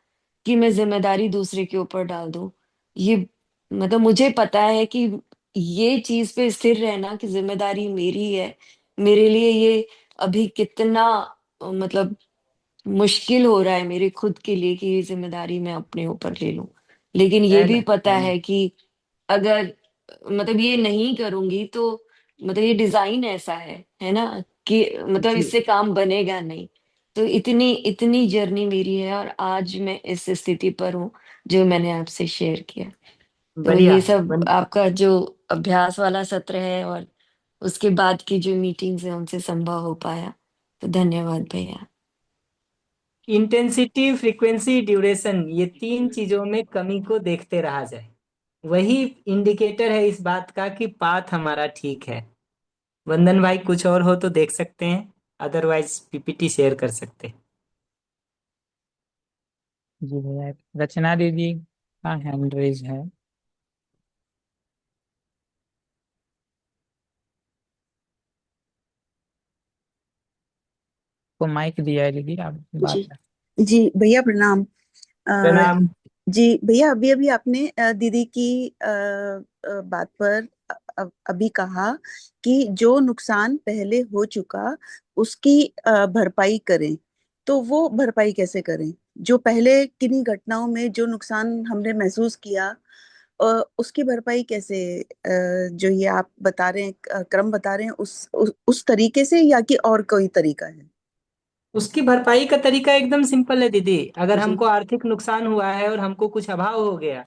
कि मैं जिम्मेदारी दूसरे के ऊपर डाल दूं। ये मतलब मुझे पता है कि ये चीज पे स्थिर रहना कि जिम्मेदारी मेरी है, मेरे लिए ये अभी कितना मतलब मुश्किल हो रहा है मेरे खुद के लिए कि ये जिम्मेदारी मैं अपने ऊपर ले लूं। लेकिन ये है भी ना, पता है ना। है कि अगर मतलब ये नहीं करूंगी तो मतलब ये डिजाइन ऐसा है ना, कि मतलब जी, इससे काम बनेगा नहीं। तो इतनी इतनी जर्नी मेरी है और आज मैं इस स्थिति पर हूँ जो मैंने आपसे शेयर किया। तो बढ़िया ये है। सब आपका जो अभ्यास वाला सत्र है और उसके बाद की जो मीटिंग्स है उनसे संभव हो पाया, तो धन्यवाद भैया। इंटेंसिटी, फ्रीक्वेंसी, ड्यूरेशन, ये तीन चीजों में कमी को देखते रहा जाए, वही इंडिकेटर है इस बात का कि पाथ हमारा ठीक है। वंदन भाई कुछ और हो तो देख सकते हैं, अदरवाइज पीपीटी शेयर कर सकते हैं। जी भैया, रचना दीदी का हैंड रेज है। को माइक दिया है दीदी, आप बात जी जी भैया प्रणाम। अ, प्रणाम। जी भैया, अभी अभी आपने दीदी की बात पर अभी कहा कि जो नुकसान पहले हो चुका उसकी भरपाई करें। तो वो भरपाई कैसे करें? जो पहले किन्हीं घटनाओं में जो नुकसान हमने महसूस किया, उसकी भरपाई कैसे? जो ये आप बता रहे हैं, क्रम बता रहे हैं, उस तरीके से, या कि और कोई तरीका है? उसकी भरपाई का तरीका एकदम सिंपल है दीदी। अगर जी। हमको आर्थिक नुकसान हुआ है और हमको कुछ अभाव हो गया,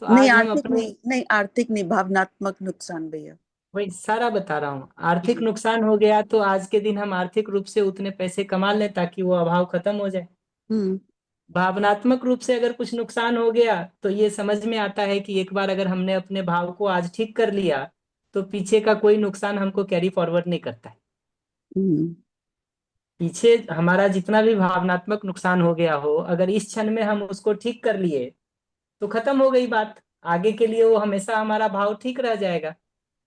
तो नहीं आज हम आर्थिक अपने, नहीं, नहीं आर्थिक नहीं, भावनात्मक नुकसान भैया। वही सारा बता रहा हूँ। आर्थिक जी। नुकसान हो गया तो आज के दिन हम आर्थिक रूप से उतने पैसे कमा लें ताकि वो अभाव खत्म हो जाए। हम्म। भावनात्मक रूप से अगर कुछ नुकसान हो गया तो ये समझ में आता है कि एक बार अगर हमने अपने भाव को आज ठीक कर लिया, तो पीछे का कोई नुकसान हमको कैरी फॉरवर्ड नहीं करता है। हम्म। पीछे हमारा जितना भी भावनात्मक नुकसान हो गया हो, अगर इस क्षण में हम उसको ठीक कर लिए तो खत्म हो गई बात। आगे के लिए वो हमेशा हमारा भाव ठीक रह जाएगा।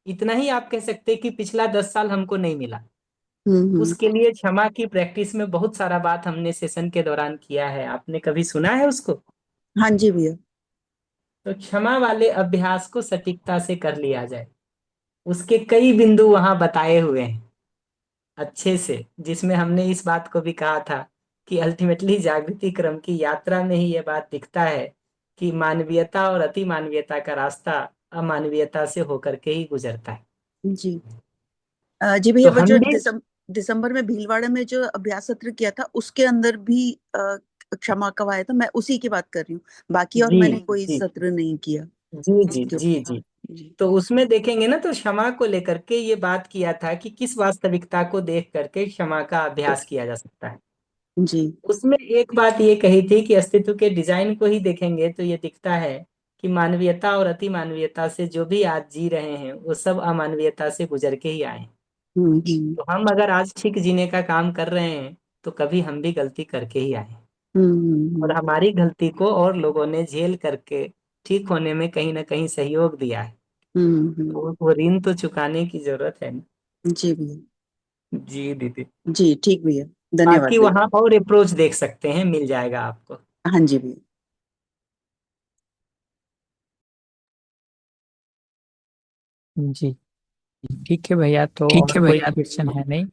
इतना ही आप कह सकते हैं कि पिछला 10 साल हमको नहीं मिला, हम्म। उसके लिए क्षमा की प्रैक्टिस में बहुत सारा बात हमने सेशन के दौरान किया है। आपने कभी सुना है उसको? हाँ जी भैया। तो क्षमा वाले अभ्यास को सटीकता से कर लिया जाए। उसके कई बिंदु वहां बताए हुए हैं अच्छे से, जिसमें हमने इस बात को भी कहा था कि अल्टीमेटली जागृति क्रम की यात्रा में ही यह बात दिखता है कि मानवीयता और अति मानवीयता का रास्ता अमानवीयता से होकर के ही गुजरता है। जी। जी भैया, तो वो जो हमने, दिसंबर में भीलवाड़ा में जो अभ्यास सत्र किया था उसके अंदर भी क्षमा कवाया था, मैं उसी की बात कर रही हूँ। बाकी और जी मैंने कोई जी सत्र नहीं किया जी जी इसके जी ऊपर। जी, जी। तो उसमें देखेंगे ना, तो क्षमा को लेकर के ये बात किया था कि किस वास्तविकता को देख करके क्षमा का अभ्यास किया जा सकता है। जी। उसमें एक बात ये कही थी कि अस्तित्व के डिजाइन को ही देखेंगे तो ये दिखता है कि मानवीयता और अति मानवीयता से जो भी आज जी रहे हैं वो सब अमानवीयता से गुजर के ही आए हैं। हम्म। तो हम अगर आज ठीक जीने का काम कर रहे हैं तो कभी हम भी गलती करके ही आए हैं। और हमारी गलती को और लोगों ने झेल करके ठीक होने में कहीं ना कहीं सहयोग दिया है। तो वो ऋण तो चुकाने की जरूरत है ना। जी भैया। जी दीदी। जी ठीक भैया, धन्यवाद बाकी भैया। वहां और अप्रोच देख सकते हैं, मिल जाएगा आपको। हाँ जी भैया। जी ठीक है भैया, तो ठीक और है कोई भैया। क्वेश्चन है नहीं?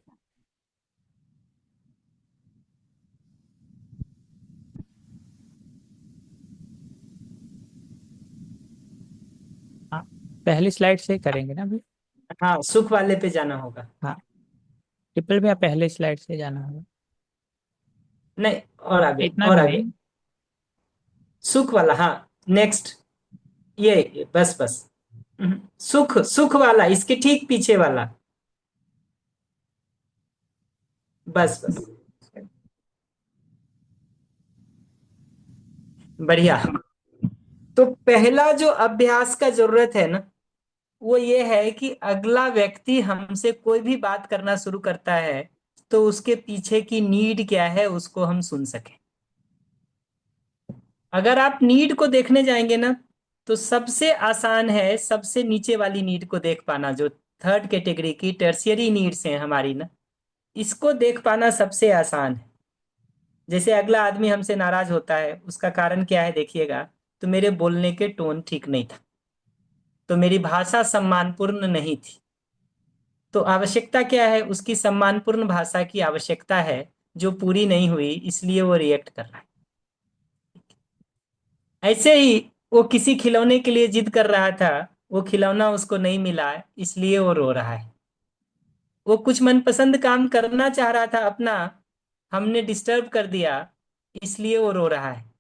हाँ, पहली स्लाइड से करेंगे ना अभी। हाँ, सुख वाले पे जाना होगा। हाँ, ट्रिपल भैया पहले स्लाइड से जाना होगा। नहीं, और आगे इतना और भी आगे। नहीं। सुख वाला, हाँ। नेक्स्ट। ये बस बस। सुख सुख वाला, इसके ठीक पीछे वाला। बस बस। बढ़िया। तो पहला जो अभ्यास का जरूरत है ना, वो ये है कि अगला व्यक्ति हमसे कोई भी बात करना शुरू करता है तो उसके पीछे की नीड क्या है उसको हम सुन सकें। अगर आप नीड को देखने जाएंगे ना, तो सबसे आसान है सबसे नीचे वाली नीड को देख पाना, जो थर्ड कैटेगरी की टर्शियरी नीड्स हैं हमारी ना, इसको देख पाना सबसे आसान है। जैसे अगला आदमी हमसे नाराज होता है, उसका कारण क्या है देखिएगा। तो मेरे बोलने के टोन ठीक नहीं था, तो मेरी भाषा सम्मानपूर्ण नहीं थी। तो आवश्यकता क्या है, उसकी सम्मानपूर्ण भाषा की आवश्यकता है, जो पूरी नहीं हुई, इसलिए वो रिएक्ट कर रहा है। ऐसे ही वो किसी खिलौने के लिए जिद कर रहा था, वो खिलौना उसको नहीं मिला, इसलिए वो रो रहा है। वो कुछ मनपसंद काम करना चाह रहा था अपना, हमने डिस्टर्ब कर दिया, इसलिए वो रो रहा है।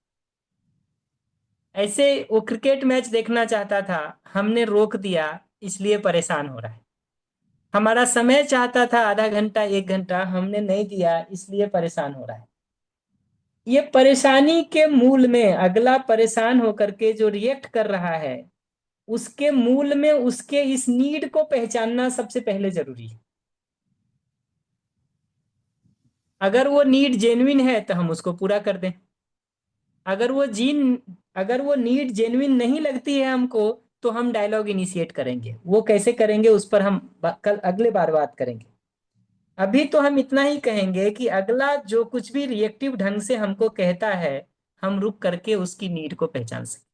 ऐसे वो क्रिकेट मैच देखना चाहता था, हमने रोक दिया, इसलिए परेशान हो रहा है। हमारा समय चाहता था आधा घंटा 1 घंटा, हमने नहीं दिया, इसलिए परेशान हो रहा है। ये परेशानी के मूल में अगला परेशान होकर के जो रिएक्ट कर रहा है, उसके मूल में उसके इस नीड को पहचानना सबसे पहले जरूरी है। अगर वो नीड जेन्युइन है तो हम उसको पूरा कर दें। अगर वो जीन अगर वो नीड जेन्युइन नहीं लगती है हमको, तो हम डायलॉग इनिशिएट करेंगे। वो कैसे करेंगे उस पर हम कल अगले बार बात करेंगे। अभी तो हम इतना ही कहेंगे कि अगला जो कुछ भी रिएक्टिव ढंग से हमको कहता है, हम रुक करके उसकी नीड को पहचान सकें।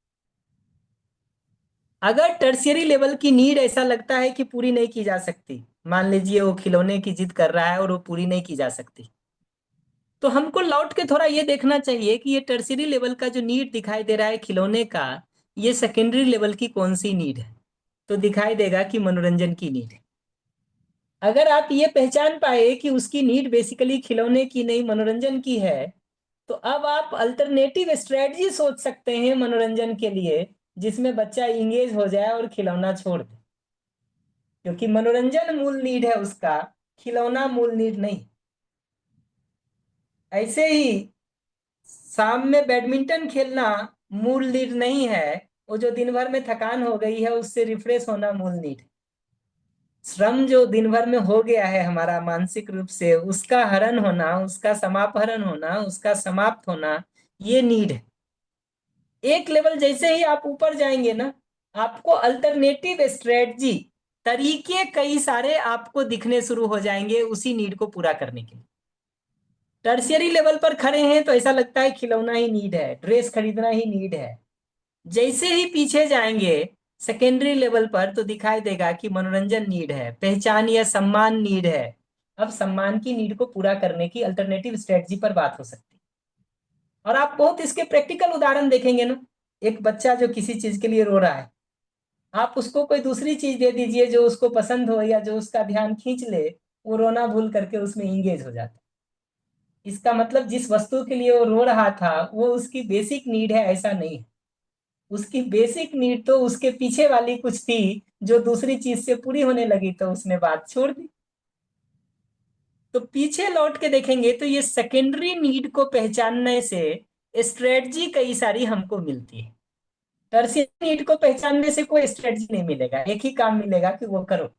अगर टर्शियरी लेवल की नीड ऐसा लगता है कि पूरी नहीं की जा सकती, मान लीजिए वो खिलौने की जिद कर रहा है और वो पूरी नहीं की जा सकती, तो हमको लौट के थोड़ा ये देखना चाहिए कि ये टर्शियरी लेवल का जो नीड दिखाई दे रहा है खिलौने का, ये सेकेंडरी लेवल की कौन सी नीड है। तो दिखाई देगा कि मनोरंजन की नीड है। अगर आप ये पहचान पाए कि उसकी नीड बेसिकली खिलौने की नहीं मनोरंजन की है, तो अब आप अल्टरनेटिव स्ट्रेटजी सोच सकते हैं मनोरंजन के लिए, जिसमें बच्चा इंगेज हो जाए और खिलौना छोड़ दे। क्योंकि मनोरंजन मूल नीड है उसका, खिलौना मूल नीड नहीं। ऐसे ही शाम में बैडमिंटन खेलना मूल नीड नहीं है। वो जो दिन भर में थकान हो गई है, उससे रिफ्रेश होना मूल नीड है। श्रम जो दिन भर में हो गया है हमारा मानसिक रूप से, उसका हरण होना, उसका समापहरण होना, उसका समाप्त होना, ये नीड है। एक लेवल जैसे ही आप ऊपर जाएंगे ना, आपको अल्टरनेटिव स्ट्रेटजी, तरीके कई सारे आपको दिखने शुरू हो जाएंगे उसी नीड को पूरा करने के लिए। टर्शियरी लेवल पर खड़े हैं तो ऐसा लगता है खिलौना ही नीड है, ड्रेस खरीदना ही नीड है। जैसे ही पीछे जाएंगे सेकेंडरी लेवल पर, तो दिखाई देगा कि मनोरंजन नीड है, पहचान या सम्मान नीड है। अब सम्मान की नीड को पूरा करने की अल्टरनेटिव स्ट्रेटजी पर बात हो सकती है। और आप बहुत इसके प्रैक्टिकल उदाहरण देखेंगे ना। एक बच्चा जो किसी चीज के लिए रो रहा है, आप उसको कोई दूसरी चीज दे दीजिए जो उसको पसंद हो या जो उसका ध्यान खींच ले, वो रोना भूल करके उसमें इंगेज हो जाता है। इसका मतलब जिस वस्तु के लिए वो रो रहा था वो उसकी बेसिक नीड है, ऐसा नहीं है। उसकी बेसिक नीड तो उसके पीछे वाली कुछ थी, जो दूसरी चीज से पूरी होने लगी तो उसने बात छोड़ दी। तो पीछे लौट के देखेंगे तो ये सेकेंडरी नीड को पहचानने से स्ट्रेटजी कई सारी हमको मिलती है। टर्शियरी नीड को पहचानने से कोई स्ट्रेटजी नहीं मिलेगा, एक ही काम मिलेगा कि वो करो।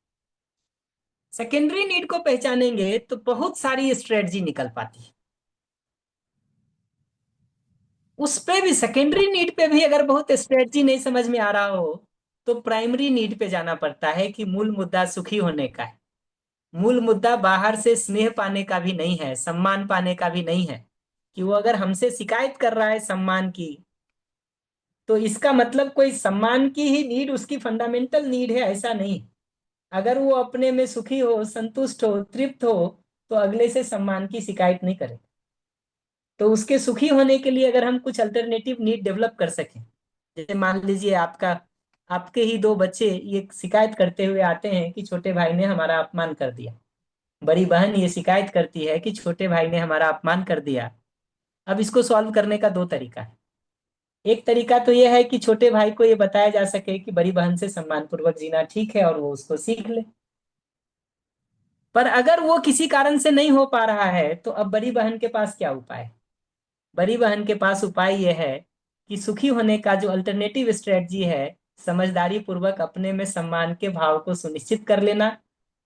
सेकेंडरी नीड को पहचानेंगे तो बहुत सारी स्ट्रेटजी निकल पाती है। उस पे भी, सेकेंडरी नीड पे भी अगर बहुत स्ट्रेटजी नहीं समझ में आ रहा हो तो प्राइमरी नीड पे जाना पड़ता है कि मूल मुद्दा सुखी होने का है। मूल मुद्दा बाहर से स्नेह पाने का भी नहीं है, सम्मान पाने का भी नहीं है। कि वो अगर हमसे शिकायत कर रहा है सम्मान की, तो इसका मतलब कोई सम्मान की ही नीड उसकी फंडामेंटल नीड है, ऐसा नहीं। अगर वो अपने में सुखी हो, संतुष्ट हो, तृप्त हो, तो अगले से सम्मान की शिकायत नहीं करे। तो उसके सुखी होने के लिए अगर हम कुछ अल्टरनेटिव नीड डेवलप कर सकें, जैसे मान लीजिए आपके ही दो बच्चे ये शिकायत करते हुए आते हैं कि छोटे भाई ने हमारा अपमान कर दिया। बड़ी बहन ये शिकायत करती है कि छोटे भाई ने हमारा अपमान कर दिया। अब इसको सॉल्व करने का दो तरीका है। एक तरीका तो यह है कि छोटे भाई को ये बताया जा सके कि बड़ी बहन से सम्मान पूर्वक जीना ठीक है, और वो उसको सीख ले। पर अगर वो किसी कारण से नहीं हो पा रहा है, तो अब बड़ी बहन के पास क्या उपाय है? बड़ी बहन के पास उपाय यह है कि सुखी होने का जो अल्टरनेटिव स्ट्रेटजी है, समझदारी पूर्वक अपने में सम्मान के भाव को सुनिश्चित कर लेना,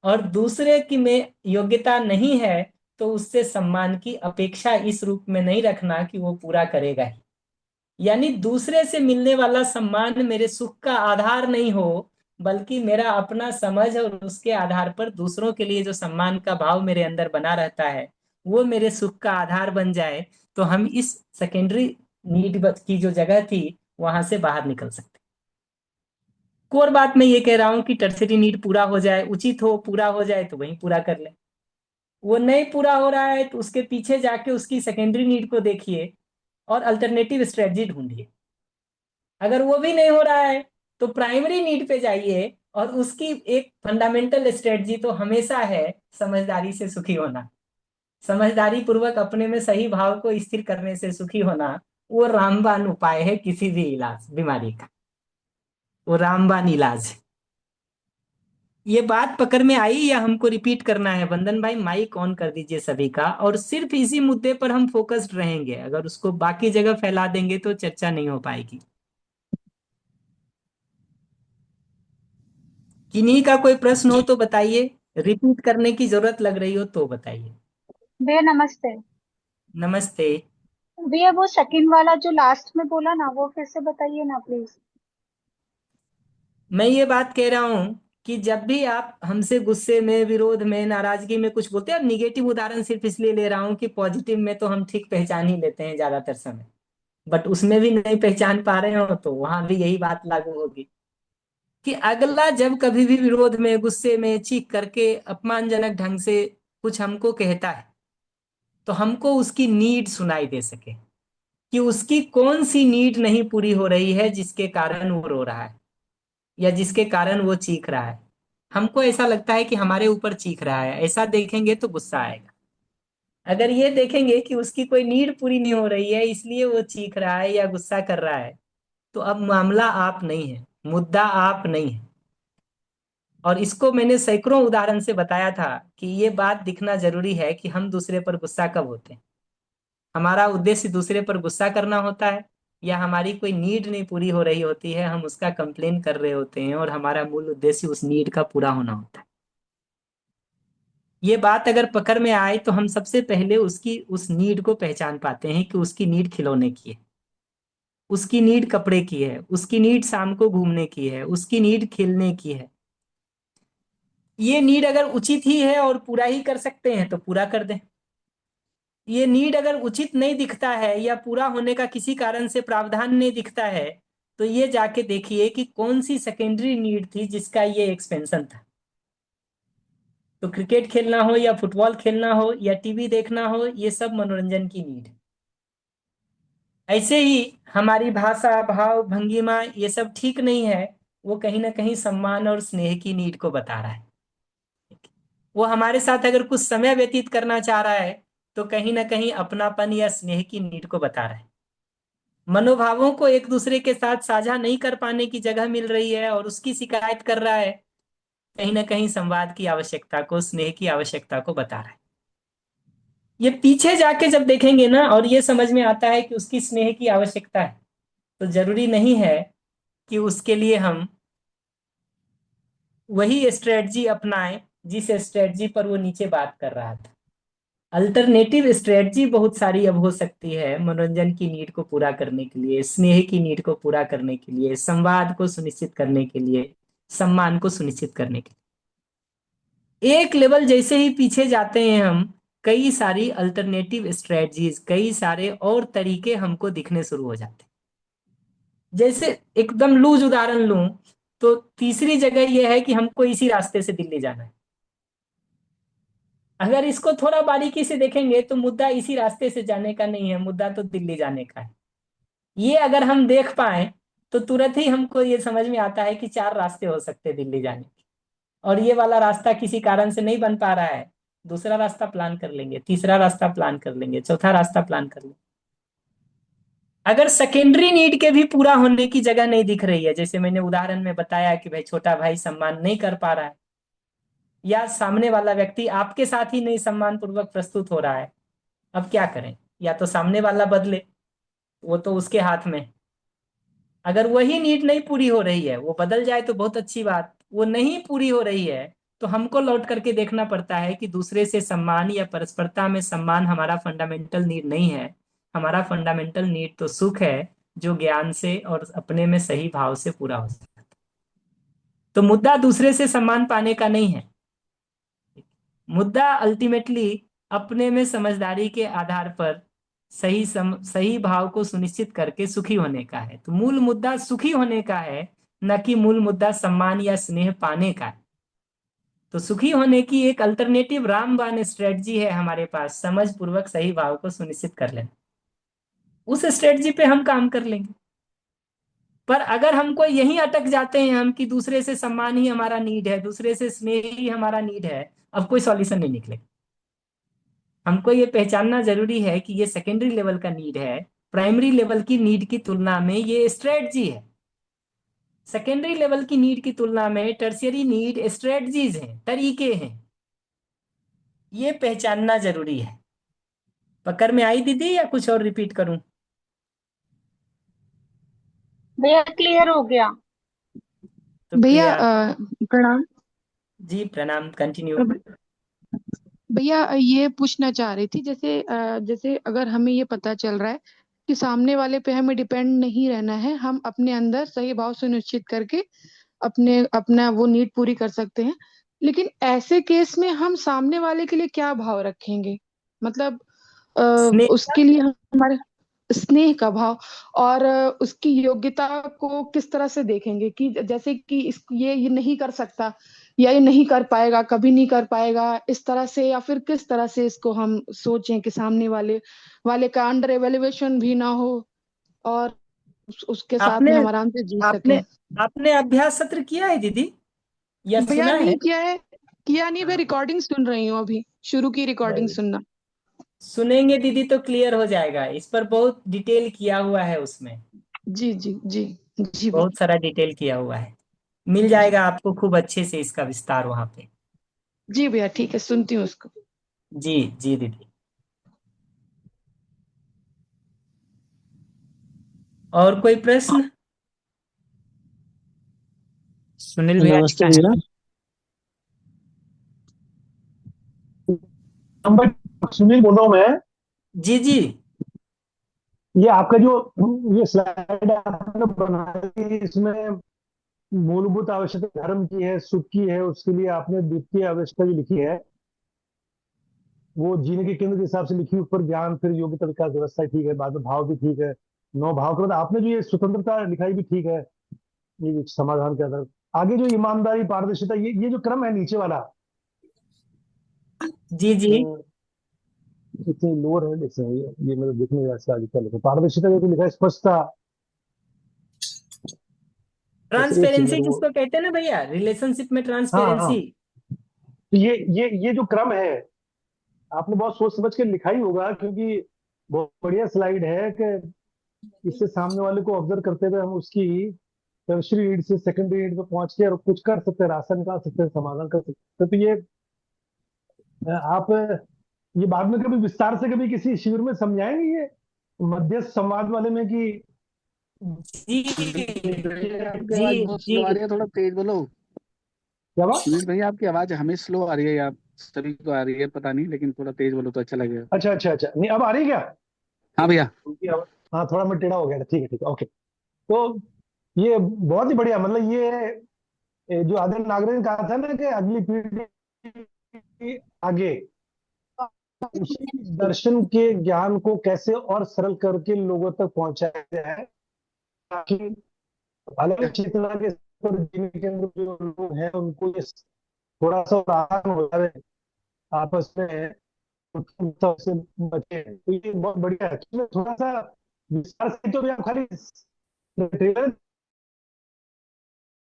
और दूसरे की में योग्यता नहीं है तो उससे सम्मान की अपेक्षा इस रूप में नहीं रखना कि वो पूरा करेगा ही। यानी दूसरे से मिलने वाला सम्मान मेरे सुख का आधार नहीं हो, बल्कि मेरा अपना समझ और उसके आधार पर दूसरों के लिए जो सम्मान का भाव मेरे अंदर बना रहता है, वो मेरे सुख का आधार बन जाए। तो हम इस सेकेंडरी नीड की जो जगह थी वहां से बाहर निकल सकते। कोर बात मैं ये कह रहा हूं कि टर्सरी नीड पूरा हो जाए, उचित हो, पूरा हो जाए तो वहीं पूरा कर ले। वो नहीं पूरा हो रहा है तो उसके पीछे जाके उसकी सेकेंडरी नीड को देखिए और अल्टरनेटिव स्ट्रेटजी ढूंढिए। अगर वो भी नहीं हो रहा है तो प्राइमरी नीड पे जाइए, और उसकी एक फंडामेंटल स्ट्रेटजी तो हमेशा है समझदारी से सुखी होना। समझदारी पूर्वक अपने में सही भाव को स्थिर करने से सुखी होना, वो रामबाण उपाय है किसी भी इलाज बीमारी का। वो रामबाण इलाज है। ये बात पकड़ में आई या हमको रिपीट करना है? बंदन भाई माइक ऑन कर दीजिए सभी का, और सिर्फ इसी मुद्दे पर हम फोकस्ड रहेंगे। अगर उसको बाकी जगह फैला देंगे तो चर्चा नहीं हो पाएगी। किन्हीं का कोई प्रश्न हो तो बताइए, रिपीट करने की जरूरत लग रही हो तो बताइए। भैया नमस्ते। नमस्ते। भैया वो सेकंड वाला जो लास्ट में बोला ना, वो फिर से बताइए ना प्लीज। मैं ये बात कह रहा हूं कि जब भी आप हमसे गुस्से में, विरोध में, नाराजगी में कुछ बोलते हैं, और निगेटिव उदाहरण सिर्फ इसलिए ले रहा हूं कि पॉजिटिव में तो हम ठीक पहचान ही लेते हैं ज्यादातर समय, बट उसमें भी नहीं पहचान पा रहे हो तो वहां भी यही बात लागू होगी कि अगला जब कभी भी विरोध में, गुस्से में, चीख करके अपमानजनक ढंग से कुछ हमको कहता है, तो हमको उसकी नीड सुनाई दे सके कि उसकी कौन सी नीड नहीं पूरी हो रही है जिसके कारण वो रो रहा है या जिसके कारण वो चीख रहा है। हमको ऐसा लगता है कि हमारे ऊपर चीख रहा है, ऐसा देखेंगे तो गुस्सा आएगा। अगर ये देखेंगे कि उसकी कोई नीड पूरी नहीं हो रही है इसलिए वो चीख रहा है या गुस्सा कर रहा है, तो अब मामला आप नहीं है, मुद्दा आप नहीं है। और इसको मैंने सैकड़ों उदाहरण से बताया था कि ये बात दिखना जरूरी है कि हम दूसरे पर गुस्सा कब होते हैं। हमारा उद्देश्य दूसरे पर गुस्सा करना होता है, या हमारी कोई नीड नहीं पूरी हो रही होती है, हम उसका कंप्लेन कर रहे होते हैं, और हमारा मूल उद्देश्य उस नीड का पूरा होना होता है। ये बात अगर पकड़ में आए तो हम सबसे पहले उसकी उस नीड को पहचान पाते हैं कि उसकी नीड खिलौने की है, उसकी नीड कपड़े की है, उसकी नीड शाम को घूमने की है, उसकी नीड खेलने की है। ये नीड अगर उचित ही है और पूरा ही कर सकते हैं तो पूरा कर दें। ये नीड अगर उचित नहीं दिखता है या पूरा होने का किसी कारण से प्रावधान नहीं दिखता है, तो ये जाके देखिए कि कौन सी सेकेंडरी नीड थी जिसका ये एक्सपेंशन था। तो क्रिकेट खेलना हो या फुटबॉल खेलना हो या टीवी देखना हो, ये सब मनोरंजन की नीड है। ऐसे ही हमारी भाषा, भाव, भंगिमा ये सब ठीक नहीं है, वो कहीं ना कहीं सम्मान और स्नेह की नीड को बता रहा है। वो हमारे साथ अगर कुछ समय व्यतीत करना चाह रहा है तो कहीं ना कहीं अपनापन या स्नेह की नीड को बता रहा है। मनोभावों को एक दूसरे के साथ साझा नहीं कर पाने की जगह मिल रही है और उसकी शिकायत कर रहा है, कहीं ना कहीं संवाद की आवश्यकता को, स्नेह की आवश्यकता को बता रहा है। ये पीछे जाके जब देखेंगे ना और ये समझ में आता है कि उसकी स्नेह की आवश्यकता है, तो जरूरी नहीं है कि उसके लिए हम वही स्ट्रेटजी अपनाएं जिस स्ट्रेटजी पर वो नीचे बात कर रहा था। अल्टरनेटिव स्ट्रेटजी बहुत सारी अब हो सकती है मनोरंजन की नीड को पूरा करने के लिए, स्नेह की नीड को पूरा करने के लिए, संवाद को सुनिश्चित करने के लिए, सम्मान को सुनिश्चित करने के लिए। एक लेवल जैसे ही पीछे जाते हैं हम, कई सारी अल्टरनेटिव स्ट्रेटजीज, कई सारे और तरीके हमको दिखने शुरू हो जाते हैं। जैसे एकदम लूज उदाहरण लूं तो तीसरी जगह यह है कि हमको इसी रास्ते से दिल्ली जाना है। अगर इसको थोड़ा बारीकी से देखेंगे तो मुद्दा इसी रास्ते से जाने का नहीं है, मुद्दा तो दिल्ली जाने का है। ये अगर हम देख पाए तो तुरंत ही हमको ये समझ में आता है कि 4 रास्ते हो सकते हैं दिल्ली जाने के, और ये वाला रास्ता किसी कारण से नहीं बन पा रहा है, दूसरा रास्ता प्लान कर लेंगे, तीसरा रास्ता प्लान कर लेंगे, चौथा रास्ता प्लान कर लेंगे। अगर सेकेंडरी नीड के भी पूरा होने की जगह नहीं दिख रही है, जैसे मैंने उदाहरण में बताया कि भाई छोटा भाई सम्मान नहीं कर पा रहा है, या सामने वाला व्यक्ति आपके साथ ही नहीं सम्मान पूर्वक प्रस्तुत हो रहा है, अब क्या करें? या तो सामने वाला बदले, वो तो उसके हाथ में। अगर वही नीड नहीं पूरी हो रही है, वो बदल जाए तो बहुत अच्छी बात, वो नहीं पूरी हो रही है तो हमको लौट करके देखना पड़ता है कि दूसरे से सम्मान या परस्परता में सम्मान हमारा फंडामेंटल नीड नहीं है। हमारा फंडामेंटल नीड तो सुख है, जो ज्ञान से और अपने में सही भाव से पूरा हो सकता है। तो मुद्दा दूसरे से सम्मान पाने का नहीं है, मुद्दा अल्टीमेटली अपने में समझदारी के आधार पर सही भाव को सुनिश्चित करके सुखी होने का है। तो मूल मुद्दा सुखी होने का है, न कि मूल मुद्दा सम्मान या स्नेह पाने का है। तो सुखी होने की एक अल्टरनेटिव रामबाण स्ट्रेटजी है हमारे पास, समझ पूर्वक सही भाव को सुनिश्चित कर लेना। उस स्ट्रेटजी पे हम काम कर लेंगे। पर अगर हमको यहीं अटक जाते हैं हम कि दूसरे से सम्मान ही हमारा नीड है, दूसरे से स्नेह ही हमारा नीड है, अब कोई सॉल्यूशन नहीं निकलेगा। हमको ये पहचानना जरूरी है कि ये सेकेंडरी लेवल का नीड है, प्राइमरी लेवल की नीड की तुलना में ये स्ट्रेटजी है। सेकेंडरी लेवल की नीड की तुलना में टर्शियरी नीड स्ट्रेटजीज हैं, तरीके हैं। ये पहचानना जरूरी है। पकड़ में आई दीदी, या कुछ और रिपीट करूं? भैया क्लियर हो गया। तो भैया क्लियर। प्रणाम। जी प्रणाम, कंटिन्यू। भैया ये पूछना चाह रही थी, जैसे अगर हमें ये पता चल रहा है कि सामने वाले पे हमें डिपेंड नहीं रहना है, हम अपने अंदर सही भाव सुनिश्चित करके अपना वो नीड पूरी कर सकते हैं, लेकिन ऐसे केस में हम सामने वाले के लिए क्या भाव रखेंगे? मतलब स्नेह का? उसके लिए हमारे स्नेह का भाव, और उसकी योग्यता को किस तरह से देखेंगे कि जैसे कि ये नहीं कर सकता, या ये नहीं कर पाएगा, कभी नहीं कर पाएगा, इस तरह से, या फिर किस तरह से इसको हम सोचें कि सामने वाले का अंडर एवेल्युएशन भी ना हो, और उसके साथ आपने में हम आराम से जी आपने सकें। आपने अभ्यास सत्र किया है दीदी, या भैया सुना है? नहीं किया है, किया नहीं, मैं रिकॉर्डिंग सुन रही हूँ अभी, शुरू की रिकॉर्डिंग नहीं, सुनना। सुनेंगे दीदी तो क्लियर हो जाएगा। इस पर बहुत डिटेल किया हुआ है उसमें, जी जी जी। जी बहुत भैया। सारा डिटेल किया हुआ है, मिल जी जाएगा आपको खूब अच्छे से इसका विस्तार वहां पे। जी भैया, ठीक है, सुनती हूँ उसको। जी जी दीदी। और कोई प्रश्न? सुनील भैया जी नमस्ते का है? भैया। नंबर सुनील बोल रहा हूँ मैं। जी जी। ये आपका जो ये स्लाइड आपने बनाई, इसमें मूलभूत आवश्यकता धर्म की है, सुख की है, उसके लिए आपने द्वितीय आवश्यकता जो लिखी है वो जीने के केंद्र के हिसाब से लिखी, ऊपर ज्ञान, फिर योग्यता, विकास, व्यवस्था, ठीक है, बाद में भाव भी ठीक है, 9 भाव के बाद आपने जो ये स्वतंत्रता लिखाई भी ठीक है, ये समाधान के आधार। आगे जो ईमानदारी, पारदर्शिता, ये जो क्रम है नीचे वाला, जी जी। इतनी लोअर है, ये मेरे देखने में ऐसा लिखा लिखा पारदर्शिता जो लिखा है, स्पष्टता, बस एक चीज ट्रांसपेरेंसी मेरे को। जिसको कहते हैं ना भैया, रिलेशनशिप में हाँ हाँ, ट्रांसपेरेंसी। तो ये जो क्रम है आपने बहुत सोच समझ के लिखा ही होगा, क्योंकि बहुत बढ़िया स्लाइड है कि इससे सामने वाले को ऑब्जर्व करते हुए हम उसकी टर्शरी नीड से सेकेंडरी नीड पे पहुंच के और कुछ कर सकते हैं, रास्ता निकाल सकते हैं, समाधान कर सकते हैं। तो ये आप ये बाद में कभी विस्तार से कभी किसी शिविर में समझाएंगे, ये मध्यस्थ संवाद वाले में कि जी आपकी जी आवाज बहुत जी। स्लो आ रही है, थोड़ा तेज बोलो। क्या बात? सुनील भैया आपकी आवाज हमें स्लो आ रही है यार। सभी को आ रही है, पता नहीं, लेकिन थोड़ा तेज बोलो तो अच्छा लगेगा। अच्छा अच्छा अच्छा, नहीं अब आ रही है क्या? हाँ भैया। हाँ थोड़ा मैं टेढ़ा हो गया था, ठीक है ठीक है, ओके। तो ये बहुत ही बढ़िया, मतलब ये जो आदरणीय नागरिक ने कहा था ना कि अगली पीढ़ी आगे उसी दर्शन के ज्ञान को कैसे और सरल करके लोगों तक पहुंचाया जाए, ताकि अलग अलग चेतना के स्तर पर जीने के अंदर जो लोग हैं उनको ये थोड़ा सा और आसान हो जाए आपस में, उत्सुकता से बचे। तो ये बहुत बढ़िया है। इसमें थोड़ा सा विस्तार से तो भी आप खाली ट्रेलर,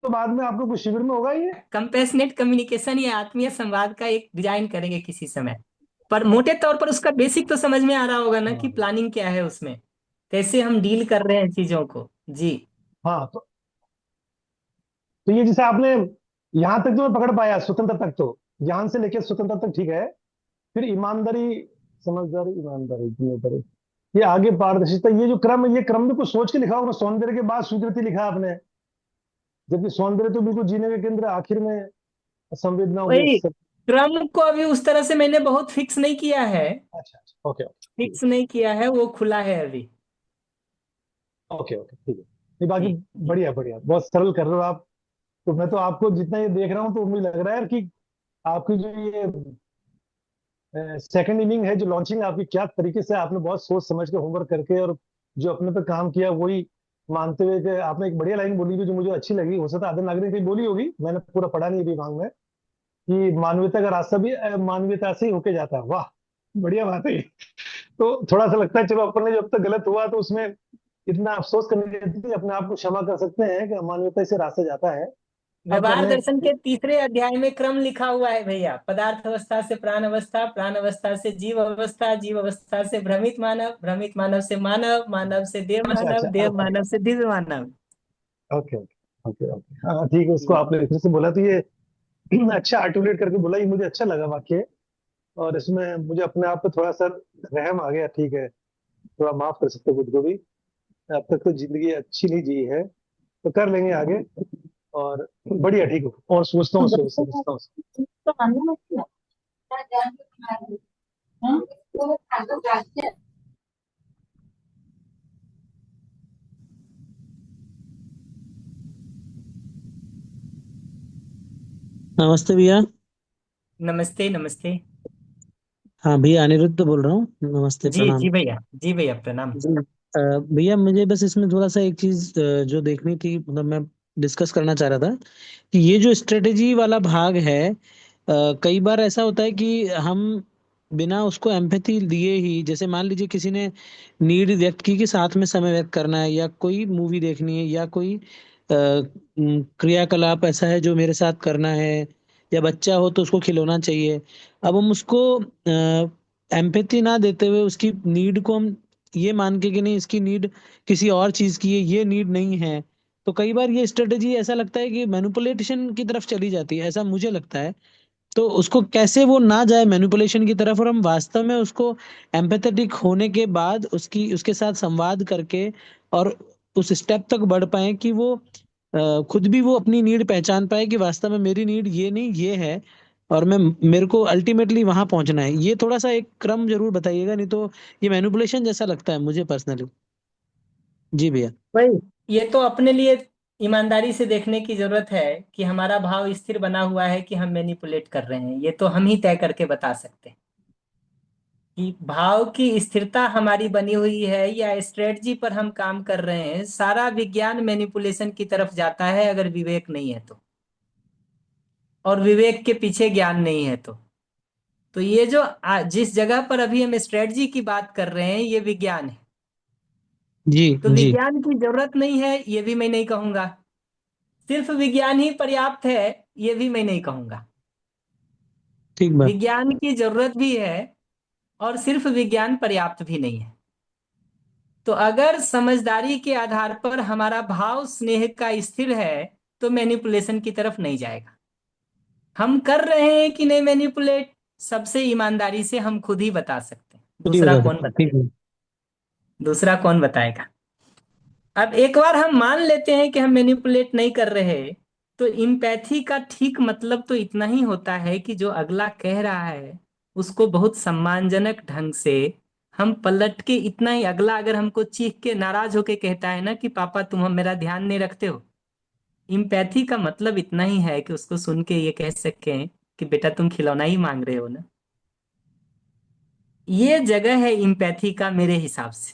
तो बाद में आप लोग कुछ शिविर में होगा ये। कंपेशनेट कम्युनिकेशन या आत्मीय संवाद का एक डिजाइन करेंगे किसी समय, पर मोटे तौर पर उसका बेसिक तो समझ में आ रहा होगा ना कि प्लानिंग क्या है उसमें, कैसे हम डील कर रहे हैं चीजों को। जी हाँ तो ये जैसे आपने यहाँ तक तो मैं पकड़ पाया, स्वतंत्र तक तो, ज्ञान से लेकर स्वतंत्र तक ठीक है। फिर ईमानदारी, समझदारी, ईमानदारी, जिम्मेदारी, ये आगे पारदर्शिता, ये जो क्रम है, ये क्रम भी कुछ सोच के लिखा होगा। सौंदर्य के बाद स्वीकृति लिखा आपने, जबकि सौंदर्य तो बिल्कुल जीने के केंद्र आखिर में संवेदनाओं के वही सब। क्रम को अभी उस तरह से मैंने बहुत फिक्स नहीं किया है, अच्छा अच्छा, ओके फिक्स नहीं किया है, वो खुला है अभी। ओके ओके, ठीक है। नहीं बाकी जी जी बढ़िया बढ़िया, बहुत सरल कर रहे हो आप। तो मैं तो आपको जितना ये देख रहा हूँ तो मुझे लग रहा है कि आपकी जो ये सेकंड इनिंग है, जो लॉन्चिंग आपकी, क्या तरीके से आपने बहुत सोच समझ के होमवर्क करके और जो अपने पे काम किया वही मानते हुए कि आपने एक बढ़िया लाइन बोली भी जो मुझे अच्छी लगी। हो सकता है आदर नागरिक ने बोली होगी, मैंने पूरा पढ़ा नहीं दिमाग में, कि मानवीयता का रास्ता भी मानवीयता से ही होके जाता है। वाह, बढ़िया बात है ये। तो थोड़ा सा लगता है चलो अपन ने जब तक गलत हुआ तो उसमें इतना अफसोस करने की जरूरत नहीं, अपने आप को क्षमा कर सकते हैं कि मानवीयता से रास्ता जाता है। अब व्यवहार करने दर्शन के तीसरे अध्याय में क्रम लिखा हुआ है भैया, पदार्थ अवस्था से प्राण अवस्था, प्राण अवस्था से जीव अवस्था, जीव अवस्था से भ्रमित मानव, भ्रमित मानव से मानव, मानव से देव अच्छा मानव, अच्छा, देव मानव से दिव्य मानव। ओके ओके ओके ओके, हाँ ठीक है, उसको आपने फिर से बोला तो ये अच्छा आर्टिकुलेट करके बोला, ये मुझे अच्छा लगा वाक्य। और इसमें मुझे अपने आप पे थोड़ा सा रहम आ गया, ठीक है, थोड़ा माफ कर सकते हो खुद को भी। अब तक तो जिंदगी अच्छी नहीं जी है, तो कर लेंगे आगे। और बढ़िया, ठीक है, और सोचता हूँ, समझता हूँ। नमस्ते भैया। नमस्ते नमस्ते। हाँ भैया, अनिरुद्ध बोल रहा हूँ। नमस्ते, जी प्रणाम। जी भैया, जी भैया प्रणाम। जी, भैया मुझे बस इसमें थोड़ा सा एक चीज जो देखनी थी, मतलब मैं डिस्कस करना चाह रहा था कि ये जो स्ट्रेटेजी वाला भाग है, कई बार ऐसा होता है कि हम बिना उसको एम्पैथी दिए ही, जैसे मान लीजिए किसी ने नीड व्यक्त की कि साथ में समय व्यक्त करना है, या कोई मूवी देखनी है, या कोई क्रियाकलाप ऐसा है जो मेरे साथ करना है, या बच्चा हो तो उसको खिलौना चाहिए। अब हम उसको एम्पैथी ना देते हुए उसकी नीड को हम ये मान के कि नहीं, इसकी नीड किसी और चीज की है, ये नीड नहीं है, तो कई बार ये स्ट्रेटेजी ऐसा लगता है कि मैनिपुलेशन की तरफ चली जाती है, ऐसा मुझे लगता है। तो उसको कैसे वो ना जाए मैनिपुलेशन की तरफ, और हम वास्तव में उसको एम्पैथेटिक होने के बाद उसकी उसके साथ संवाद करके और उस स्टेप तक बढ़ पाए कि वो खुद भी वो अपनी नीड पहचान पाए कि वास्तव में मेरी नीड ये नहीं, ये है, और मैं मेरे को अल्टीमेटली वहां पहुंचना है। ये थोड़ा सा एक क्रम जरूर बताइएगा, नहीं तो ये मैनिपुलेशन जैसा लगता है मुझे पर्सनली। जी भैया। वही, ये तो अपने लिए ईमानदारी से देखने की जरूरत है कि हमारा भाव स्थिर बना हुआ है कि हम मैनिपुलेट कर रहे हैं, ये तो हम ही तय करके बता सकते हैं कि भाव की स्थिरता हमारी बनी हुई है या स्ट्रेटजी पर हम काम कर रहे हैं। सारा विज्ञान मैनिपुलेशन की तरफ जाता है अगर विवेक नहीं है तो, और विवेक के पीछे ज्ञान नहीं है तो ये जो जिस जगह पर अभी हम स्ट्रेटजी की बात कर रहे हैं ये विज्ञान है। जी तो जी। विज्ञान की जरूरत नहीं है ये भी मैं नहीं कहूंगा, सिर्फ विज्ञान ही पर्याप्त है ये भी मैं नहीं कहूंगा। ठीक बात। विज्ञान की जरूरत भी है और सिर्फ विज्ञान पर्याप्त भी नहीं है। तो अगर समझदारी के आधार पर हमारा भाव स्नेह का स्थिर है तो मैनिपुलेशन की तरफ नहीं जाएगा। हम कर रहे हैं कि नहीं मैनिपुलेट, सबसे ईमानदारी से हम खुद ही बता सकते हैं, खुद ही दूसरा बता कौन सकते हैं, ठीक बताएगा? है। दूसरा कौन बताएगा? अब एक बार हम मान लेते हैं कि हम मैनिपुलेट नहीं कर रहे, तो इम्पैथी का ठीक मतलब तो इतना ही होता है कि जो अगला कह रहा है उसको बहुत सम्मानजनक ढंग से हम पलट के, इतना ही, अगला अगर हमको चीख के नाराज होके कहता है ना कि पापा तुम हम मेरा ध्यान नहीं रखते हो, इम्पैथी का मतलब इतना ही है कि उसको सुन के ये कह सकें कि बेटा तुम खिलौना ही मांग रहे हो ना। ये जगह है इम्पैथी का मेरे हिसाब से,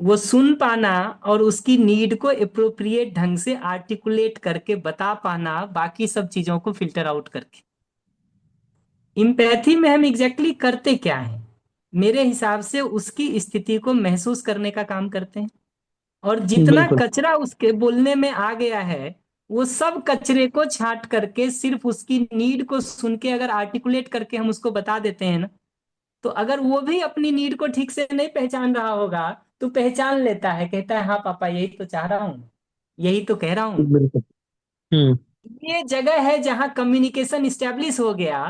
वो सुन पाना और उसकी नीड को अप्रोप्रिएट ढंग से आर्टिकुलेट करके बता पाना, बाकी सब चीजों को फिल्टर आउट करके। इम्पैथी में हम एग्जैक्टली करते क्या है? मेरे हिसाब से उसकी स्थिति को महसूस करने का काम करते हैं, और जितना बिल्कुल कचरा उसके बोलने में आ गया है वो सब कचरे को छांट करके सिर्फ उसकी नीड को सुन के अगर आर्टिकुलेट करके हम उसको बता देते हैं ना, तो अगर वो भी अपनी नीड को ठीक से नहीं पहचान रहा होगा तो पहचान लेता है, कहता है हाँ पापा यही तो चाह रहा हूँ, यही तो कह रहा हूँ। बिल्कुल। हम्म। ये जगह है जहां कम्युनिकेशन स्टेब्लिश हो गया।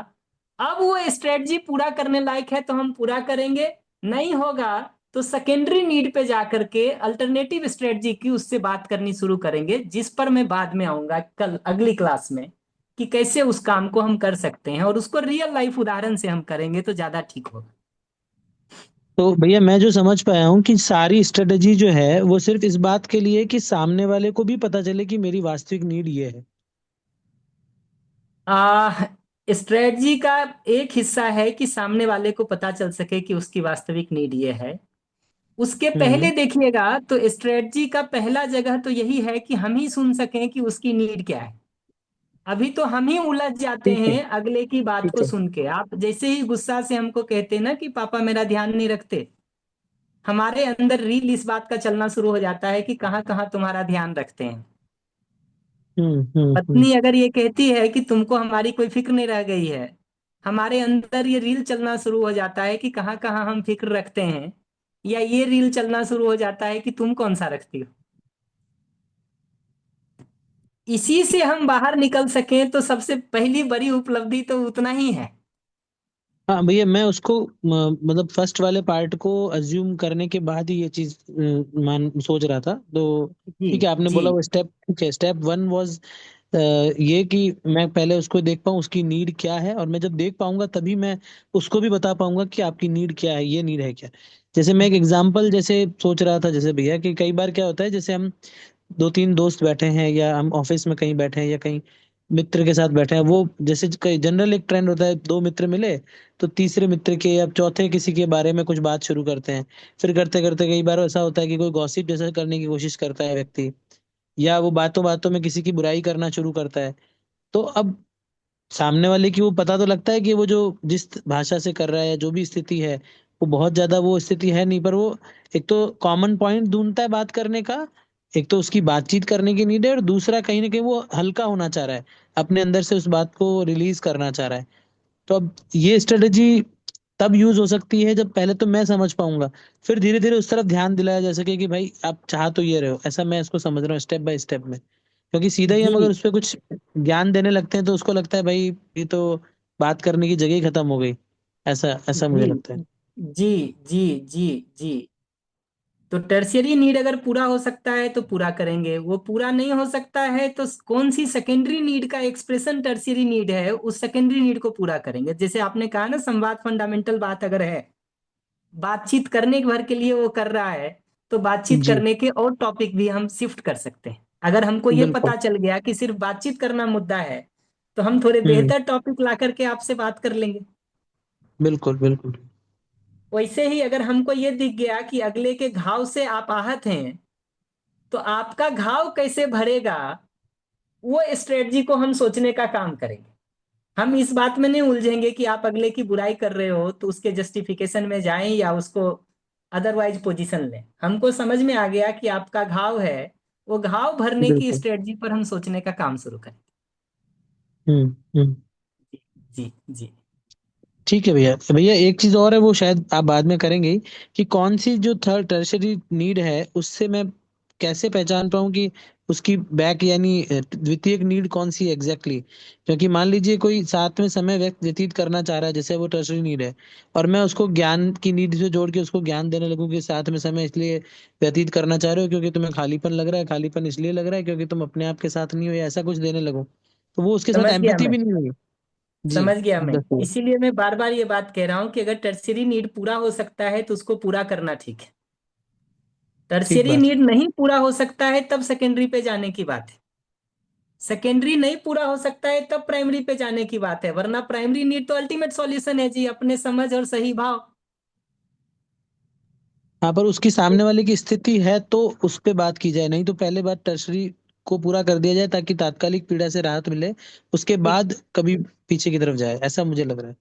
अब वो स्ट्रेटजी पूरा करने लायक है तो हम पूरा करेंगे, नहीं होगा तो सेकेंडरी नीड पे जाकर के अल्टरनेटिव स्ट्रेटजी की उससे बात करनी शुरू करेंगे, जिस पर मैं बाद में आऊंगा कल अगली क्लास में, कि कैसे उस काम को हम कर सकते हैं, और उसको रियल लाइफ उदाहरण से हम करेंगे तो ज्यादा ठीक होगा। तो भैया मैं जो समझ पाया हूँ कि सारी स्ट्रेटजी जो है वो सिर्फ इस बात के लिए कि सामने वाले को भी पता चले कि मेरी वास्तविक नीड ये है। आ स्ट्रेटजी का एक हिस्सा है कि सामने वाले को पता चल सके कि उसकी वास्तविक नीड ये है। उसके पहले हम्म। देखिएगा तो स्ट्रेटजी का पहला जगह तो यही है कि हम ही सुन सकें कि उसकी नीड क्या है। अभी तो हम ही उलझ जाते ठीक है। हैं अगले की बात ठीक को है। सुन के। आप जैसे ही गुस्सा से हमको कहते हैं ना कि पापा मेरा ध्यान नहीं रखते, हमारे अंदर रील इस बात का चलना शुरू हो जाता है कि कहाँ कहाँ तुम्हारा ध्यान रखते हैं। हम्म। पत्नी अगर ये कहती है कि तुमको हमारी कोई फिक्र नहीं रह गई है, हमारे अंदर ये रील चलना शुरू हो जाता है कि कहाँ कहाँ हम फिक्र रखते हैं, या ये रील चलना शुरू हो जाता है कि तुम कौन सा रखती हो। इसी से हम बाहर निकल सकें तो सबसे पहली बड़ी उपलब्धि तो उतना ही है। हाँ भैया मैं उसको मतलब फर्स्ट वाले पार्ट को अज्यूम करने के बाद ही ये चीज मान सोच रहा था। तो जी ठीक है, आपने जी बोला वो स्टेप ठीक है। स्टेप वन वाज ये कि मैं पहले उसको देख पाऊँ उसकी नीड क्या है, और मैं जब देख पाऊंगा तभी मैं उसको भी बता पाऊंगा कि आपकी नीड क्या है, ये नीड है क्या। जैसे मैं एक एग्जांपल जैसे सोच रहा था, जैसे भैया कि कई बार क्या होता है, जैसे हम दो तीन दोस्त बैठे हैं या हम ऑफिस में कहीं बैठे हैं या कहीं मित्र के साथ बैठे हैं, वो जैसे जनरल एक ट्रेंड होता है, दो मित्र मिले तो तीसरे मित्र के या चौथे किसी के बारे में कुछ बात शुरू करते हैं। फिर करते करते कई बार ऐसा होता है कि कोई गॉसिप जैसा करने की कोशिश करता है व्यक्ति, या वो बातों बातों में किसी की बुराई करना शुरू करता है। तो अब सामने वाले की वो पता तो लगता है कि वो जो जिस भाषा से कर रहा है या जो भी स्थिति है, वो बहुत ज्यादा वो स्थिति है नहीं, पर वो एक तो कॉमन पॉइंट ढूंढता है बात करने का, एक तो उसकी बातचीत करने की नीड है, और दूसरा कहीं ना कहीं वो हल्का होना चाह रहा है, अपने अंदर से उस बात को रिलीज करना चाह रहा है। तो अब ये स्ट्रेटेजी तब यूज हो सकती है जब पहले तो मैं समझ पाऊंगा, फिर धीरे धीरे उस तरफ ध्यान दिलाया जा सके कि भाई आप चाह तो ये रहे हो, ऐसा मैं इसको समझ रहा हूँ स्टेप बाय स्टेप में। क्योंकि सीधा ही हम अगर जी उस पर कुछ ज्ञान देने लगते हैं तो उसको लगता है भाई ये तो बात करने की जगह ही खत्म हो गई। ऐसा ऐसा मुझे जी लगता है। जी जी जी जी। तो टर्शियरी नीड अगर पूरा हो सकता है तो पूरा करेंगे, वो पूरा नहीं हो सकता है तो कौन सी सेकेंडरी नीड का एक्सप्रेशन टर्शियरी नीड है उस सेकेंडरी नीड को पूरा करेंगे। जैसे आपने कहा ना, संवाद फंडामेंटल बात अगर है, बातचीत करने भर के लिए वो कर रहा है, तो बातचीत जी करने के और टॉपिक भी हम शिफ्ट कर सकते हैं। अगर हमको ये बिल्कुल। पता चल गया कि सिर्फ बातचीत करना मुद्दा है, तो हम थोड़े हम्म। बेहतर टॉपिक ला करके आपसे बात कर लेंगे। बिल्कुल बिल्कुल। वैसे ही अगर हमको ये दिख गया कि अगले के घाव से आप आहत हैं, तो आपका घाव कैसे भरेगा, वो स्ट्रेटजी को हम सोचने का काम करेंगे। हम इस बात में नहीं उलझेंगे कि आप अगले की बुराई कर रहे हो तो उसके जस्टिफिकेशन में जाएं या उसको अदरवाइज पोजीशन लें। हमको समझ में आ गया कि आपका घाव है, वो घाव भरने की बिल्कुल। स्ट्रेटजी पर हम सोचने का काम शुरू करें। हम्म। जी जी ठीक है भैया। भैया एक चीज और है, वो शायद आप बाद में करेंगे ही, कि कौन सी जो थर्ड टर्शरी नीड है उससे मैं कैसे पहचान पाऊं कि उसकी बैक यानी द्वितीयक नीड कौन सी एग्जैक्टली क्योंकि मान लीजिए कोई साथ में समय व्यतीत करना चाह रहा है, जैसे वो टर्सरी नीड है, और मैं उसको ज्ञान की नीड से जोड़ के उसको ज्ञान देने लगूं कि साथ में समय इसलिए व्यतीत करना चाह रहे हो क्योंकि तुम्हें खालीपन लग रहा है, खालीपन इसलिए लग रहा है क्योंकि तुम अपने आप के साथ नहीं हो, या ऐसा कुछ देने लगूं, तो वो उसके साथ समझ गया एम्पैथी मैं, भी नहीं होगी। जी समझ गया आप मैं। बताइए। इसीलिए मैं बार बार ये बात कह रहा हूँ कि अगर टर्शियरी नीड पूरा हो सकता है तो उसको पूरा करना ठीक है। ठीक टर्शियरी बात। नीड नहीं पूरा हो सकता है तब सेकेंडरी पे जाने की बात है। सेकेंडरी नहीं पूरा हो सकता है तब प्राइमरी पे जाने की बात है, वरना प्राइमरी नीड तो अल्टीमेट सॉल्यूशन है जी, अपने समझ और सही भाव। हाँ, पर उसकी सामने वाले की स्थिति है तो उस पे बात की जाए, नहीं तो पहले बात टर्सरी को पूरा कर दिया जाए ताकि तात्कालिक पीड़ा से राहत मिले, उसके बाद कभी पीछे की तरफ जाए, ऐसा मुझे लग रहा है।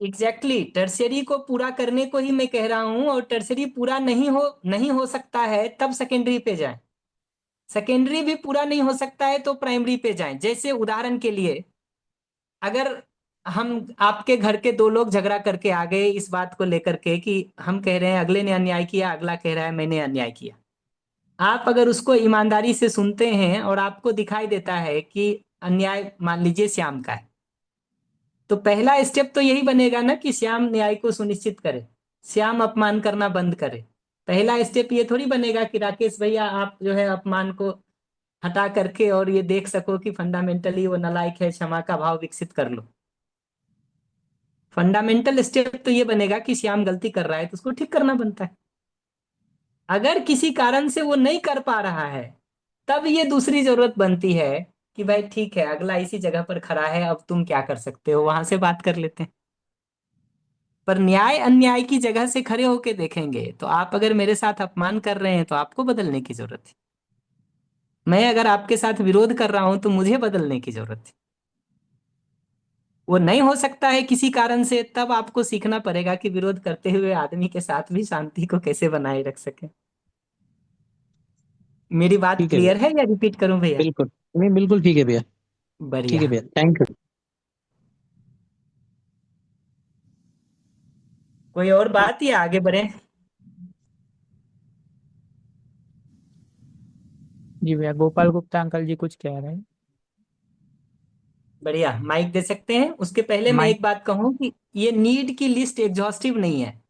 एग्जैक्टली टर्शियरी को पूरा करने को ही मैं कह रहा हूं, और टर्शियरी पूरा नहीं हो सकता है तब सेकेंडरी पे जाएं। सेकेंडरी भी पूरा नहीं हो सकता है तो प्राइमरी पे जाएं। जैसे उदाहरण के लिए, अगर हम आपके घर के दो लोग झगड़ा करके आ गए इस बात को लेकर के कि हम कह रहे हैं अगले ने अन्याय किया, अगला कह रहा है मैंने अन्याय किया, आप अगर उसको ईमानदारी से सुनते हैं और आपको दिखाई देता है कि अन्याय मान लीजिए श्याम का है, तो पहला स्टेप तो यही बनेगा ना कि श्याम न्याय को सुनिश्चित करे, श्याम अपमान करना बंद करे। पहला स्टेप ये थोड़ी बनेगा कि राकेश भैया आप जो है अपमान को हटा करके और ये देख सको कि फंडामेंटली वो नालायक है, क्षमा का भाव विकसित कर लो। फंडामेंटल स्टेप तो ये बनेगा कि श्याम गलती कर रहा है तो उसको ठीक करना बनता है। अगर किसी कारण से वो नहीं कर पा रहा है तब ये दूसरी जरूरत बनती है कि भाई ठीक है अगला इसी जगह पर खड़ा है, अब तुम क्या कर सकते हो, वहां से बात कर लेते हैं। पर न्याय अन्याय की जगह से खड़े होके देखेंगे तो आप अगर मेरे साथ अपमान कर रहे हैं तो आपको बदलने की जरूरत है, मैं अगर आपके साथ विरोध कर रहा हूं तो मुझे बदलने की जरूरत है। वो नहीं हो सकता है किसी कारण से, तब आपको सीखना पड़ेगा कि विरोध करते हुए आदमी के साथ भी शांति को कैसे बनाए रख सके। मेरी बात ठीक है क्लियर भैया, है या रिपीट करूं भैया? बिल्कुल नहीं, बिल्कुल ठीक है भैया। ठीक बढ़िया। है भैया, थैंक यू। कोई और बात या आगे बढ़े? जी भैया, गोपाल गुप्ता अंकल जी कुछ कह रहे हैं। बढ़िया, माइक दे सकते हैं। उसके पहले मैं माइक। एक बात कहूं कि ये नीड की लिस्ट एग्जॉस्टिव नहीं है,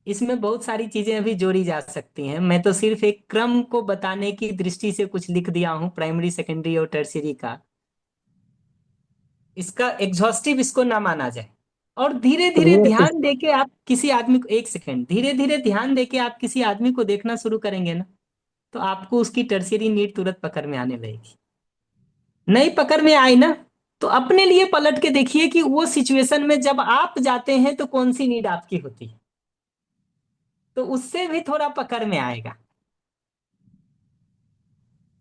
इसमें बहुत सारी चीजें अभी जोड़ी जा सकती हैं। मैं तो सिर्फ एक क्रम को बताने की दृष्टि से कुछ लिख दिया हूं, प्राइमरी सेकेंडरी और टर्शियरी का। इसका एग्जॉस्टिव इसको ना माना जाए। और धीरे तो धीरे भैया ध्यान देके आप किसी आदमी को, एक सेकेंड, धीरे धीरे ध्यान देके आप किसी आदमी को देखना शुरू करेंगे ना, तो आपको उसकी टर्शियरी नीड तुरंत पकड़ में आने लगेगी। नहीं पकड़ में आई ना, तो अपने लिए पलट के देखिए कि वो सिचुएशन में जब आप जाते हैं तो कौन सी नीड आपकी होती है, तो उससे भी थोड़ा पकड़ में आएगा।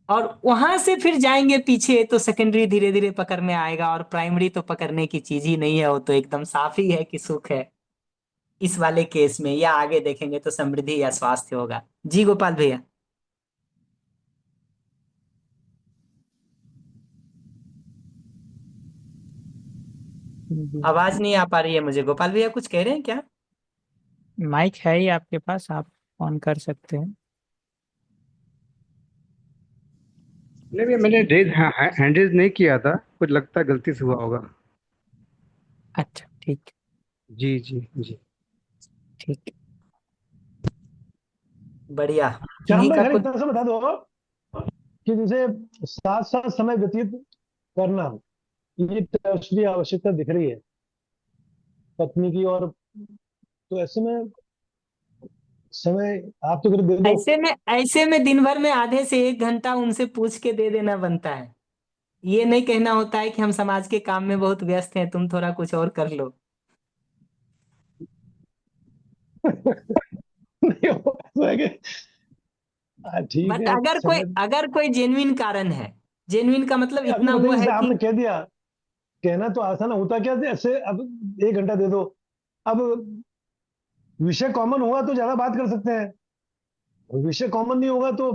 और वहां से फिर जाएंगे पीछे तो सेकेंडरी धीरे धीरे पकड़ में आएगा, और प्राइमरी तो पकड़ने की चीज ही नहीं है, वो तो एकदम साफ ही है कि सुख है इस वाले केस में, या आगे देखेंगे तो समृद्धि या स्वास्थ्य होगा। जी गोपाल भैया। जी, आवाज नहीं आ पा रही है मुझे, गोपाल भैया कुछ कह रहे हैं क्या? माइक है ही आपके पास, आप ऑन कर सकते हैं। नहीं भैया, मैंने रेज हैंड रेज नहीं किया था, कुछ लगता है गलती से हुआ होगा। अच्छा ठीक। जी जी जी। ठीक। बढ़िया। श्याम इन्हीं भाई का खाली कुछ। इतना सा बता दो कि जैसे साथ साथ समय व्यतीत करना, ये टर्सरी आवश्यकता दिख रही है पत्नी की, और तो ऐसे में समय आप तो कर दे दो। ऐसे में दिन भर में आधे से 1 घंटा उनसे पूछ के दे देना बनता है। ये नहीं कहना होता है कि हम समाज के काम में बहुत व्यस्त हैं, तुम थोड़ा कुछ और कर लो। नहीं हो ऐसा है कि ठीक बट है अगर कोई समय। अगर कोई जेन्युइन कारण है, जेन्युइन का मतलब अभी इतना वो बताइए, है जैसे कि आपने कह दिया, कहना तो आसान होता क्या ऐसे, अब 1 घंटा दे दो। अब विषय कॉमन होगा तो ज्यादा बात कर सकते हैं, और विषय कॉमन नहीं होगा तो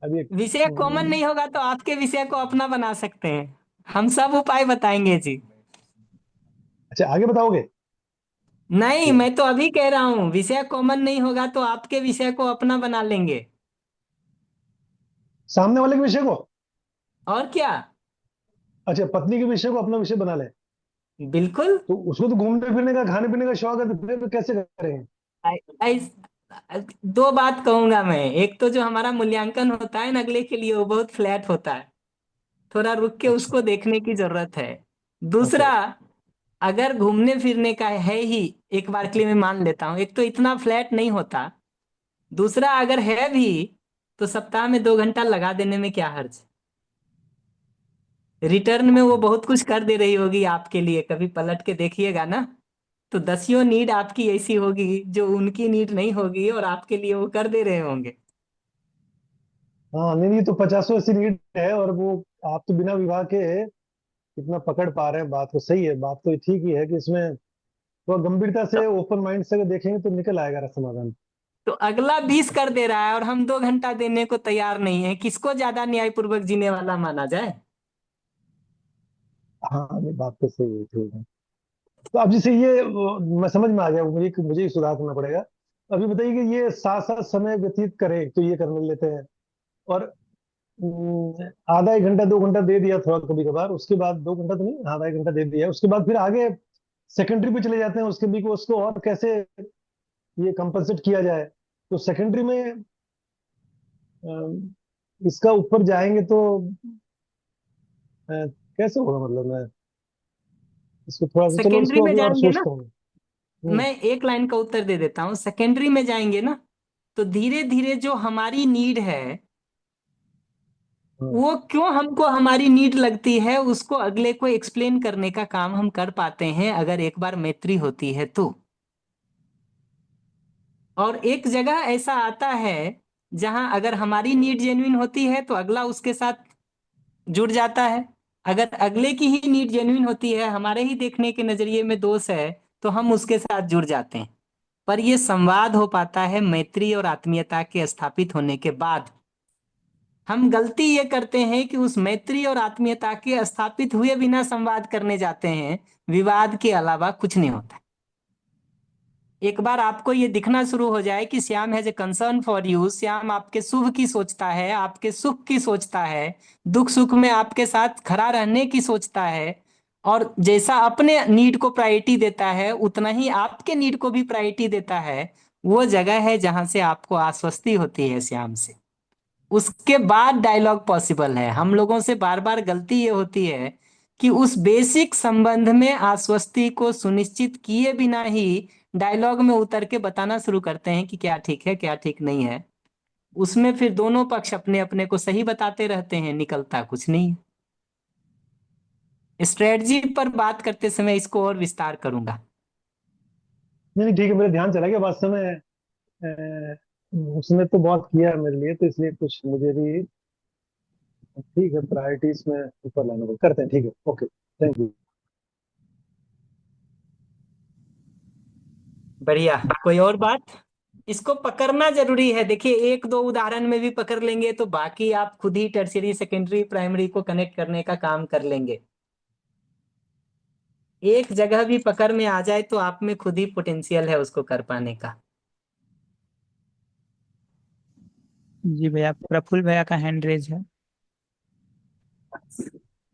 अभी विषय कॉमन नहीं होगा तो आपके विषय को अपना बना सकते हैं, हम सब उपाय बताएंगे जी। अच्छा आगे बताओगे। नहीं, मैं तो अभी कह रहा हूं विषय कॉमन नहीं होगा तो आपके विषय को अपना बना लेंगे। सामने वाले के विषय को? और क्या। अच्छा, पत्नी के विषय को अपना विषय बना ले। बिल्कुल। तो उसको तो घूमने फिरने का, खाने पीने का शौक है, तो फिर कैसे करेंगे? दो बात कहूंगा मैं। एक तो जो हमारा मूल्यांकन होता है ना अगले के लिए, वो बहुत फ्लैट होता है, थोड़ा रुक के अच्छा। उसको देखने की जरूरत है। ओके। दूसरा, अगर घूमने फिरने का है ही, एक बार के लिए मैं मान लेता हूँ, एक तो इतना फ्लैट नहीं होता। दूसरा, अगर है भी तो सप्ताह में 2 घंटा लगा देने में क्या हर्ज। रिटर्न में वो बहुत कुछ कर दे रही होगी आपके लिए, कभी पलट के देखिएगा ना। तो दसियों नीड आपकी ऐसी होगी जो उनकी नीड नहीं होगी, और आपके लिए वो कर दे रहे होंगे। हाँ, नहीं नहीं, तो 50-80 नीड है, और वो आप तो बिना विवाह के इतना पकड़ पा रहे हैं बात को। सही है, बात तो ठीक ही है कि इसमें थोड़ा गंभीरता तो, से, ओपन माइंड से अगर देखेंगे तो निकल आएगा समाधान। तो अगला 20 कर दे रहा है और हम 2 घंटा देने को तैयार नहीं है, किसको ज्यादा न्यायपूर्वक जीने वाला माना जाए। हाँ, नहीं, बात तो सही है, ठीक है। तो अब जैसे ये मैं समझ में आ गया, मुझे मुझे ही सुधार करना पड़ेगा। अभी बताइए कि ये साथ साथ समय व्यतीत करें, तो ये करने लेते हैं, और आधा 1 घंटा 2 घंटा दे दिया थोड़ा कभी कभार, उसके बाद 2 घंटा तो नहीं, आधा 1 घंटा दे दिया, उसके बाद फिर आगे सेकेंडरी पे चले जाते हैं, उसके भी को उसको और कैसे ये कंपनसेट किया जाए। तो सेकेंडरी में इसका ऊपर जाएंगे तो कैसे होगा, मतलब मैं इसको थोड़ा सा, चलो सेकेंडरी इसको में अभी और जाएंगे ना, सोचता हूँ। मैं एक लाइन का उत्तर दे देता हूँ। सेकेंडरी में जाएंगे ना, तो धीरे धीरे जो हमारी नीड है, हम्म। वो क्यों हमको हमारी नीड लगती है, उसको अगले को एक्सप्लेन करने का काम हम कर पाते हैं, अगर एक बार मैत्री होती है तो। और एक जगह ऐसा आता है जहां अगर हमारी नीड जेन्युइन होती है तो अगला उसके साथ जुड़ जाता है। अगर अगले की ही नीड जेन्युइन होती है, हमारे ही देखने के नजरिए में दोष है, तो हम उसके साथ जुड़ जाते हैं। पर यह संवाद हो पाता है मैत्री और आत्मीयता के स्थापित होने के बाद। हम गलती ये करते हैं कि उस मैत्री और आत्मीयता के स्थापित हुए बिना संवाद करने जाते हैं, विवाद के अलावा कुछ नहीं होता। एक बार आपको ये दिखना शुरू हो जाए कि Shyam has a concern for you, Shyam आपके शुभ की सोचता है, आपके सुख की सोचता है, दुख सुख में आपके साथ खड़ा रहने की सोचता है, और जैसा अपने नीड को प्रायोरिटी देता है उतना ही आपके नीड को भी प्रायोरिटी देता है, वो जगह है जहां से आपको आश्वस्ति होती है श्याम से। उसके बाद डायलॉग पॉसिबल है। हम लोगों से बार बार गलती ये होती है कि उस बेसिक संबंध में आश्वस्ति को सुनिश्चित किए बिना ही डायलॉग में उतर के बताना शुरू करते हैं कि क्या ठीक है क्या ठीक नहीं है। उसमें फिर दोनों पक्ष अपने अपने को सही बताते रहते हैं, निकलता कुछ नहीं है। स्ट्रेटजी पर बात करते समय इसको और विस्तार करूंगा। नहीं नहीं, ठीक है, मेरे ध्यान चला गया वास्तव में। उसने तो बहुत किया है मेरे लिए, तो इसलिए कुछ मुझे भी ठीक है, प्रायोरिटीज में ऊपर लाने को करते हैं। ठीक है, ओके, थैंक यू। बढ़िया। कोई और बात? इसको पकड़ना जरूरी है। देखिए, एक दो उदाहरण में भी पकड़ लेंगे तो बाकी आप खुद ही टर्शियरी सेकेंडरी प्राइमरी को कनेक्ट करने का काम कर लेंगे। एक जगह भी पकड़ में आ जाए तो आप में खुद ही पोटेंशियल है उसको कर पाने का। जी भैया, प्रफुल्ल भैया का हैंड रेज है।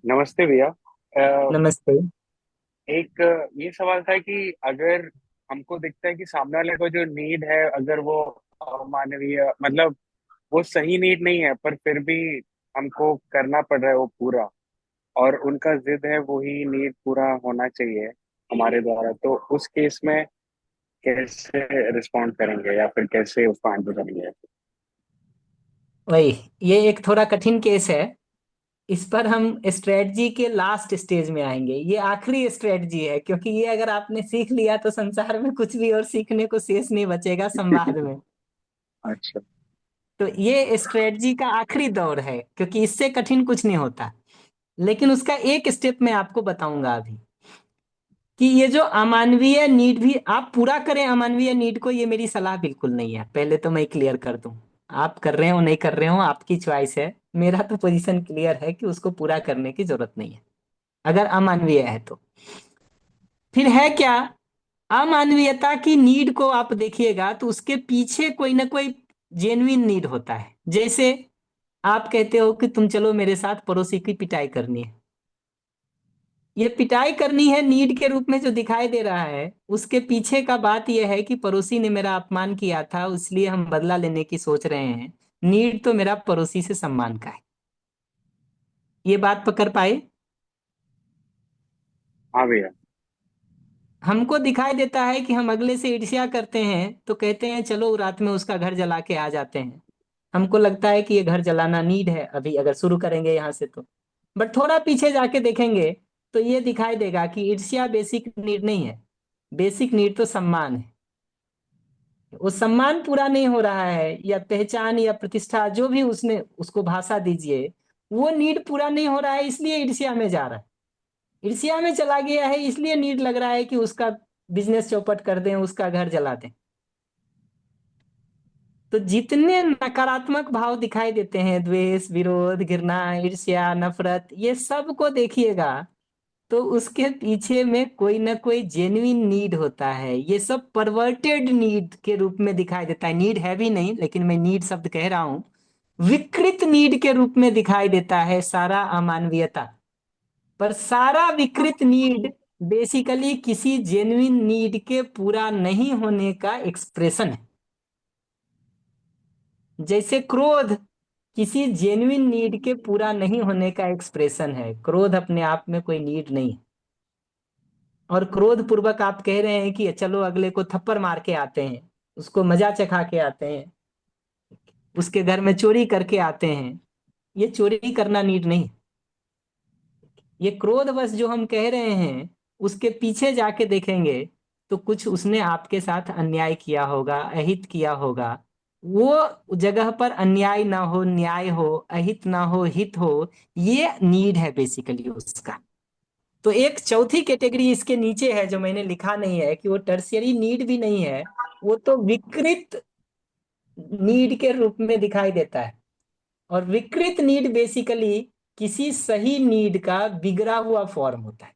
नमस्ते भैया। नमस्ते। एक ये सवाल था कि अगर हमको दिखता है कि सामने वाले को जो नीड है, अगर वो अमानवीय, मतलब वो सही नीड नहीं है, पर फिर भी हमको करना पड़ रहा है वो पूरा, और उनका जिद है वही नीड पूरा होना चाहिए हमारे द्वारा, तो उस केस में कैसे रिस्पॉन्ड करेंगे या फिर कैसे उसको हैंडल करेंगे? वही, ये एक थोड़ा कठिन केस है। इस पर हम स्ट्रेटजी के लास्ट स्टेज में आएंगे। ये आखिरी स्ट्रेटजी है, क्योंकि ये अगर आपने सीख लिया तो संसार में कुछ भी और सीखने को शेष नहीं बचेगा संवाद में। अच्छा। तो ये स्ट्रेटजी का आखिरी दौर है, क्योंकि इससे कठिन कुछ नहीं होता। लेकिन उसका एक स्टेप मैं आपको बताऊंगा अभी, कि ये जो अमानवीय नीड भी आप पूरा करें, अमानवीय नीड को, ये मेरी सलाह बिल्कुल नहीं है। पहले तो मैं क्लियर कर दूं, आप कर रहे हो नहीं कर रहे हो आपकी चॉइस है। मेरा तो पोजीशन क्लियर है कि उसको पूरा करने की जरूरत नहीं है अगर अमानवीय है तो। फिर है क्या, अमानवीयता की नीड को आप देखिएगा तो उसके पीछे कोई ना कोई जेन्युइन नीड होता है। जैसे आप कहते हो कि तुम चलो मेरे साथ पड़ोसी की पिटाई करनी है। ये पिटाई करनी है नीड के रूप में जो दिखाई दे रहा है, उसके पीछे का बात यह है कि पड़ोसी ने मेरा अपमान किया था, इसलिए हम बदला लेने की सोच रहे हैं। नीड तो मेरा पड़ोसी से सम्मान का है। ये बात पकड़ पाए? हाँ भैया। हमको दिखाई देता है कि हम अगले से ईर्ष्या करते हैं तो कहते हैं चलो रात में उसका घर जला के आ जाते हैं। हमको लगता है कि ये घर जलाना नीड है अभी, अगर शुरू करेंगे यहाँ से तो। बट थोड़ा पीछे जाके देखेंगे तो ये दिखाई देगा कि ईर्ष्या बेसिक नीड नहीं है। बेसिक नीड तो सम्मान है। वो सम्मान पूरा नहीं हो रहा है, या पहचान या प्रतिष्ठा, जो भी उसने उसको भाषा दीजिए, वो नीड पूरा नहीं हो रहा है, इसलिए ईर्ष्या में जा रहा है। ईर्ष्या में चला गया है इसलिए नीड लग रहा है कि उसका बिजनेस चौपट कर दें, उसका घर जला दें। तो जितने नकारात्मक भाव दिखाई देते हैं, द्वेष, विरोध, घृणा, ईर्ष्या, नफरत, ये सब को देखिएगा तो उसके पीछे में कोई ना कोई जेन्युइन नीड होता है। ये सब परवर्टेड नीड के रूप में दिखाई देता है। नीड है भी नहीं, लेकिन मैं नीड शब्द कह रहा हूं। विकृत नीड के रूप में दिखाई देता है सारा अमानवीयता। पर सारा विकृत नीड बेसिकली किसी जेन्युइन नीड के पूरा नहीं होने का एक्सप्रेशन है। जैसे क्रोध किसी जेन्युइन नीड के पूरा नहीं होने का एक्सप्रेशन है। क्रोध अपने आप में कोई नीड नहीं है। और क्रोध पूर्वक आप कह रहे हैं कि चलो अगले को थप्पड़ मार के आते हैं, उसको मजा चखा के आते हैं, उसके घर में चोरी करके आते हैं। ये चोरी करना नीड नहीं है। ये क्रोध बस जो हम कह रहे हैं, उसके पीछे जाके देखेंगे तो कुछ उसने आपके साथ अन्याय किया होगा, अहित किया होगा। वो जगह पर अन्याय ना हो, न्याय हो, अहित ना हो, हित हो, ये नीड है बेसिकली उसका। तो एक चौथी कैटेगरी इसके नीचे है जो मैंने लिखा नहीं है, कि वो टर्शियरी नीड भी नहीं है, वो तो विकृत नीड के रूप में दिखाई देता है। और विकृत नीड बेसिकली किसी सही नीड का बिगड़ा हुआ फॉर्म होता है।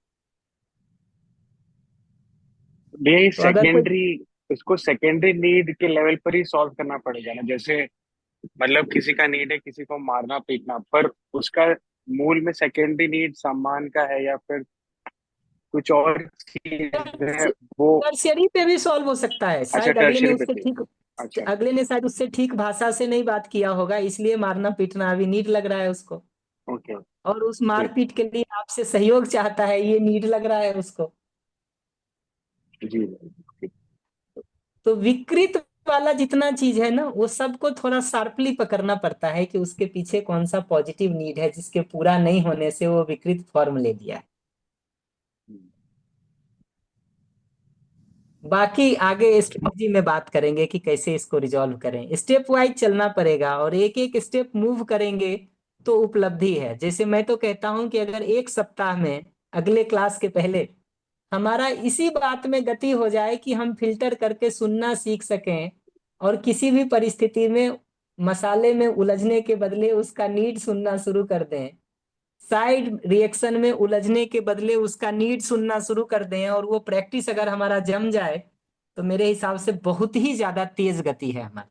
भैया ये तो अगर कोई सेकेंडरी, इसको सेकेंडरी नीड के लेवल पर ही सॉल्व करना पड़ेगा ना। जैसे मतलब किसी का नीड है किसी को मारना पीटना, पर उसका मूल में सेकेंडरी नीड सम्मान का है या फिर कुछ और चीज है वो। टर्शियरी पे भी सॉल्व हो सकता है, अच्छा, शायद अगले ने टर्शियरी पे उससे थे। ठीक, अच्छा। अगले ने शायद उससे ठीक भाषा से नहीं बात किया होगा, इसलिए मारना पीटना अभी नीड लग रहा है उसको। ओके। और उस ठीक। मारपीट के लिए आपसे सहयोग चाहता है, ये नीड लग रहा है उसको। जी। ठीक। तो विकृत वाला जितना चीज है ना, वो सबको थोड़ा शार्पली पकड़ना पड़ता है कि उसके पीछे कौन सा पॉजिटिव नीड है जिसके पूरा नहीं होने से वो विकृत फॉर्म ले लिया है। बाकी आगे स्ट्रेटजी में बात करेंगे कि कैसे इसको रिजॉल्व करें। स्टेप वाइज चलना पड़ेगा और एक एक स्टेप मूव करेंगे तो उपलब्धि है। जैसे मैं तो कहता हूं कि अगर एक सप्ताह में, अगले क्लास के पहले, हमारा इसी बात में गति हो जाए कि हम फिल्टर करके सुनना सीख सकें, और किसी भी परिस्थिति में मसाले में उलझने के बदले उसका नीड सुनना शुरू कर दें, साइड रिएक्शन में उलझने के बदले उसका नीड सुनना शुरू कर दें, और वो प्रैक्टिस अगर हमारा जम जाए, तो मेरे हिसाब से बहुत ही ज्यादा तेज गति है हमारी।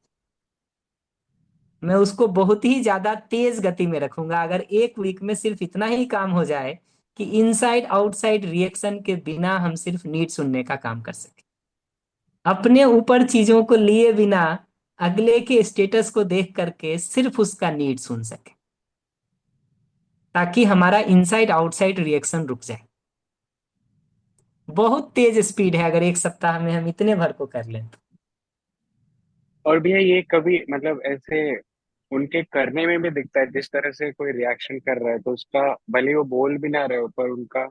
मैं उसको बहुत ही ज्यादा तेज गति में रखूंगा अगर एक वीक में सिर्फ इतना ही काम हो जाए कि इनसाइड आउटसाइड रिएक्शन के बिना हम सिर्फ नीड सुनने का काम कर सके, अपने ऊपर चीजों को लिए बिना अगले के स्टेटस को देख करके सिर्फ उसका नीड सुन सके, ताकि हमारा इनसाइड आउटसाइड रिएक्शन रुक जाए। बहुत तेज स्पीड है अगर एक सप्ताह में हम इतने भर को कर लें तो। और भैया ये कभी मतलब ऐसे उनके करने में भी दिखता है, जिस तरह से कोई रिएक्शन कर रहा है तो उसका, भले वो बोल भी ना रहे हो, पर उनका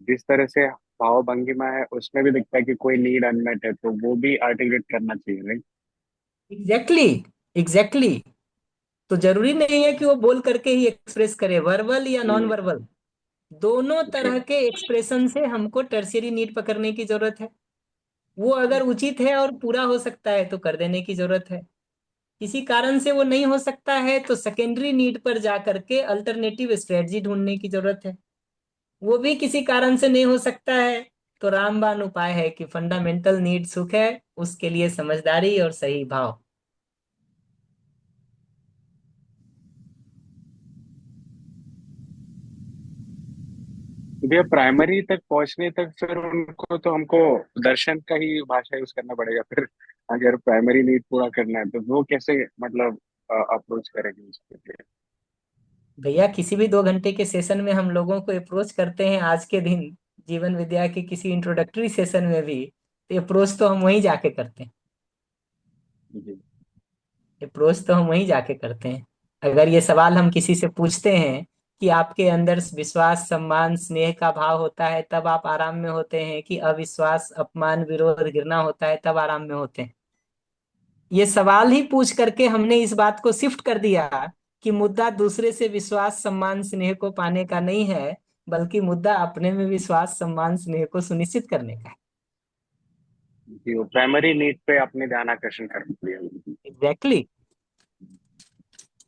जिस तरह से भाव भंगिमा है उसमें भी दिखता है कि कोई नीड अनमेट है, तो वो भी आर्टिकुलेट करना चाहिए, राइट? Exactly, exactly. तो जरूरी नहीं है कि वो बोल करके ही एक्सप्रेस करे, वर्बल या नॉन वर्बल, दोनों ओके। तरह के एक्सप्रेशन से हमको टर्शियरी नीड पकड़ने की जरूरत है। वो अगर उचित है और पूरा हो सकता है तो कर देने की जरूरत है। किसी कारण से वो नहीं हो सकता है तो सेकेंडरी नीड पर जा करके अल्टरनेटिव स्ट्रेटजी ढूंढने की जरूरत है। वो भी किसी कारण से नहीं हो सकता है तो रामबाण उपाय है कि फंडामेंटल नीड सुख है, उसके लिए समझदारी और सही भाव। भैया प्राइमरी तक पहुंचने तक फिर उनको तो हमको दर्शन का ही भाषा यूज करना पड़ेगा फिर। अगर प्राइमरी नीड पूरा करना है तो वो कैसे मतलब अप्रोच करेंगे उसके लिए? भैया किसी भी 2 घंटे के सेशन में हम लोगों को अप्रोच करते हैं आज के दिन, जीवन विद्या के किसी इंट्रोडक्टरी सेशन में भी, तो अप्रोच तो हम वहीं जाके करते हैं। जी। अप्रोच तो हम वहीं जाके करते हैं। अगर ये सवाल हम किसी से पूछते हैं कि आपके अंदर विश्वास सम्मान स्नेह का भाव होता है तब आप आराम में होते हैं, कि अविश्वास अपमान विरोध घृणा होता है तब आराम में होते हैं, ये सवाल ही पूछ करके हमने इस बात को शिफ्ट कर दिया कि मुद्दा दूसरे से विश्वास सम्मान स्नेह को पाने का नहीं है, बल्कि मुद्दा अपने में विश्वास सम्मान स्नेह को सुनिश्चित करने का है। जी, वो प्राइमरी नीड पे आपने ध्यान आकर्षण कर दिया। एग्जैक्टली,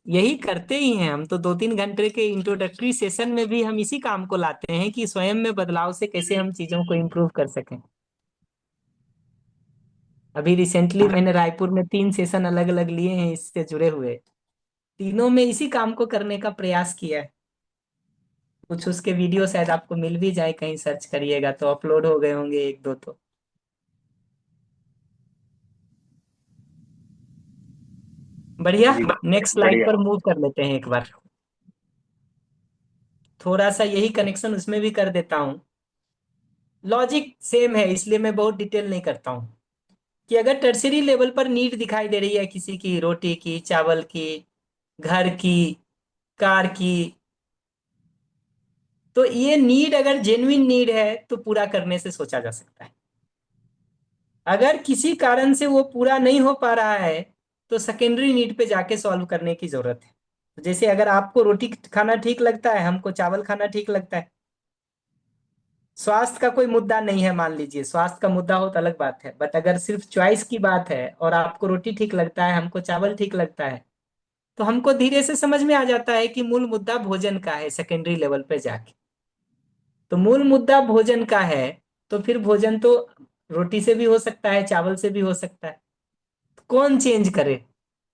यही करते ही हैं हम तो। 2-3 घंटे के इंट्रोडक्टरी सेशन में भी हम इसी काम को लाते हैं कि स्वयं में बदलाव से कैसे हम चीजों को इम्प्रूव कर सकें। अभी रिसेंटली मैंने रायपुर में 3 सेशन अलग अलग लिए हैं इससे जुड़े हुए, तीनों में इसी काम को करने का प्रयास किया है। कुछ उसके वीडियो शायद आपको मिल भी जाए, कहीं सर्च करिएगा तो अपलोड हो गए होंगे 1-2 तो। बढ़िया, जी नेक्स्ट स्लाइड बढ़िया। पर मूव कर लेते हैं एक बार। थोड़ा सा यही कनेक्शन उसमें भी कर देता हूँ। लॉजिक सेम है, इसलिए मैं बहुत डिटेल नहीं करता हूँ। कि अगर टर्सरी लेवल पर नीड दिखाई दे रही है किसी की, रोटी की, चावल की, घर की, कार की, तो ये नीड अगर जेन्युइन नीड है तो पूरा करने से सोचा जा सकता है। अगर किसी कारण से वो पूरा नहीं हो पा रहा है तो सेकेंडरी नीड पे जाके सॉल्व करने की जरूरत है। तो जैसे अगर आपको रोटी खाना ठीक लगता है, हमको चावल खाना ठीक लगता है, स्वास्थ्य का कोई मुद्दा नहीं है, मान लीजिए स्वास्थ्य का मुद्दा हो तो अलग बात है, बट अगर सिर्फ चॉइस की बात है और आपको रोटी ठीक लगता है, हमको चावल ठीक लगता है, तो हमको धीरे से समझ में आ जाता है कि मूल मुद्दा भोजन का है सेकेंडरी लेवल पे जाके। तो मूल मुद्दा भोजन का है, तो फिर भोजन तो रोटी से भी हो सकता है, चावल से भी हो सकता है। तो कौन चेंज करे?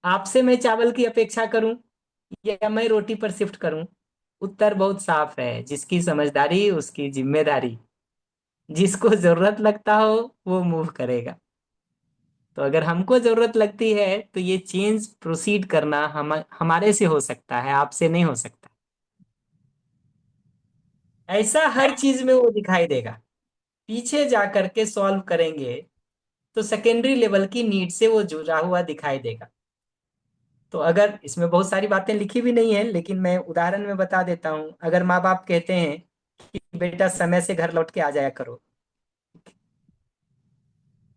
आपसे मैं चावल की अपेक्षा करूं या मैं रोटी पर शिफ्ट करूं? उत्तर बहुत साफ है, जिसकी समझदारी उसकी जिम्मेदारी। जिसको जरूरत लगता हो वो मूव करेगा। तो अगर हमको जरूरत लगती है तो ये चेंज प्रोसीड करना हमारे से हो सकता है, आपसे नहीं हो सकता। ऐसा हर चीज में वो दिखाई देगा। पीछे जा करके सॉल्व करेंगे तो सेकेंडरी लेवल की नीड से वो जुड़ा हुआ दिखाई देगा। तो अगर इसमें बहुत सारी बातें लिखी भी नहीं है, लेकिन मैं उदाहरण में बता देता हूँ। अगर माँ बाप कहते हैं कि बेटा समय से घर लौट के आ जाया करो,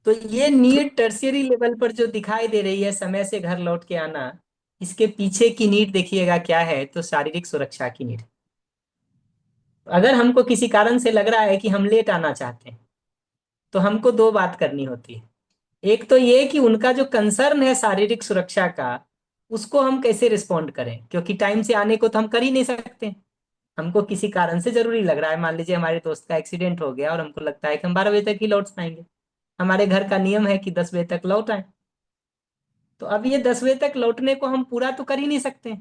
तो ये नीड टर्शियरी लेवल पर जो दिखाई दे रही है समय से घर लौट के आना, इसके पीछे की नीड देखिएगा क्या है, तो शारीरिक सुरक्षा की नीड। अगर हमको किसी कारण से लग रहा है कि हम लेट आना चाहते हैं, तो हमको 2 बात करनी होती है। एक तो ये कि उनका जो कंसर्न है शारीरिक सुरक्षा का, उसको हम कैसे रिस्पॉन्ड करें, क्योंकि टाइम से आने को तो हम कर ही नहीं सकते। हमको किसी कारण से जरूरी लग रहा है, मान लीजिए हमारे दोस्त का एक्सीडेंट हो गया और हमको लगता है कि हम 12 बजे तक ही लौट पाएंगे। हमारे घर का नियम है कि 10 बजे तक लौट आए। तो अब ये 10 बजे तक लौटने को हम पूरा तो कर ही नहीं सकते।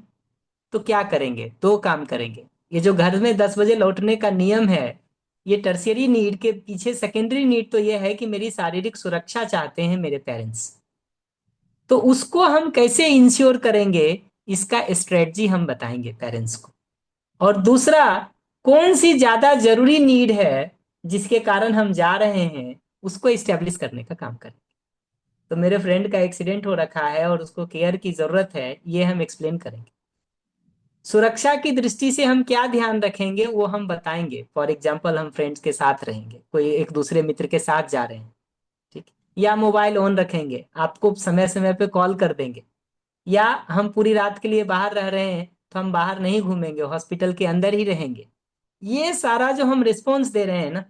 तो क्या करेंगे? 2 काम करेंगे। ये जो घर में 10 बजे लौटने का नियम है, ये टर्शियरी नीड के पीछे सेकेंडरी नीड तो ये है कि मेरी शारीरिक सुरक्षा चाहते हैं मेरे पेरेंट्स। तो उसको हम कैसे इंश्योर करेंगे, इसका स्ट्रेटजी हम बताएंगे पेरेंट्स को। और दूसरा, कौन सी ज्यादा जरूरी नीड है जिसके कारण हम जा रहे हैं, उसको इस्टेब्लिश करने का काम करें। तो मेरे फ्रेंड का एक्सीडेंट हो रखा है और उसको केयर की जरूरत है, ये हम एक्सप्लेन करेंगे। सुरक्षा की दृष्टि से हम क्या ध्यान रखेंगे वो हम बताएंगे। फॉर एग्जाम्पल, हम फ्रेंड्स के साथ रहेंगे, कोई एक दूसरे मित्र के साथ जा रहे हैं, ठीक, या मोबाइल ऑन रखेंगे, आपको समय समय पे कॉल कर देंगे, या हम पूरी रात के लिए बाहर रह रहे हैं तो हम बाहर नहीं घूमेंगे, हॉस्पिटल के अंदर ही रहेंगे। ये सारा जो हम रिस्पॉन्स दे रहे हैं ना,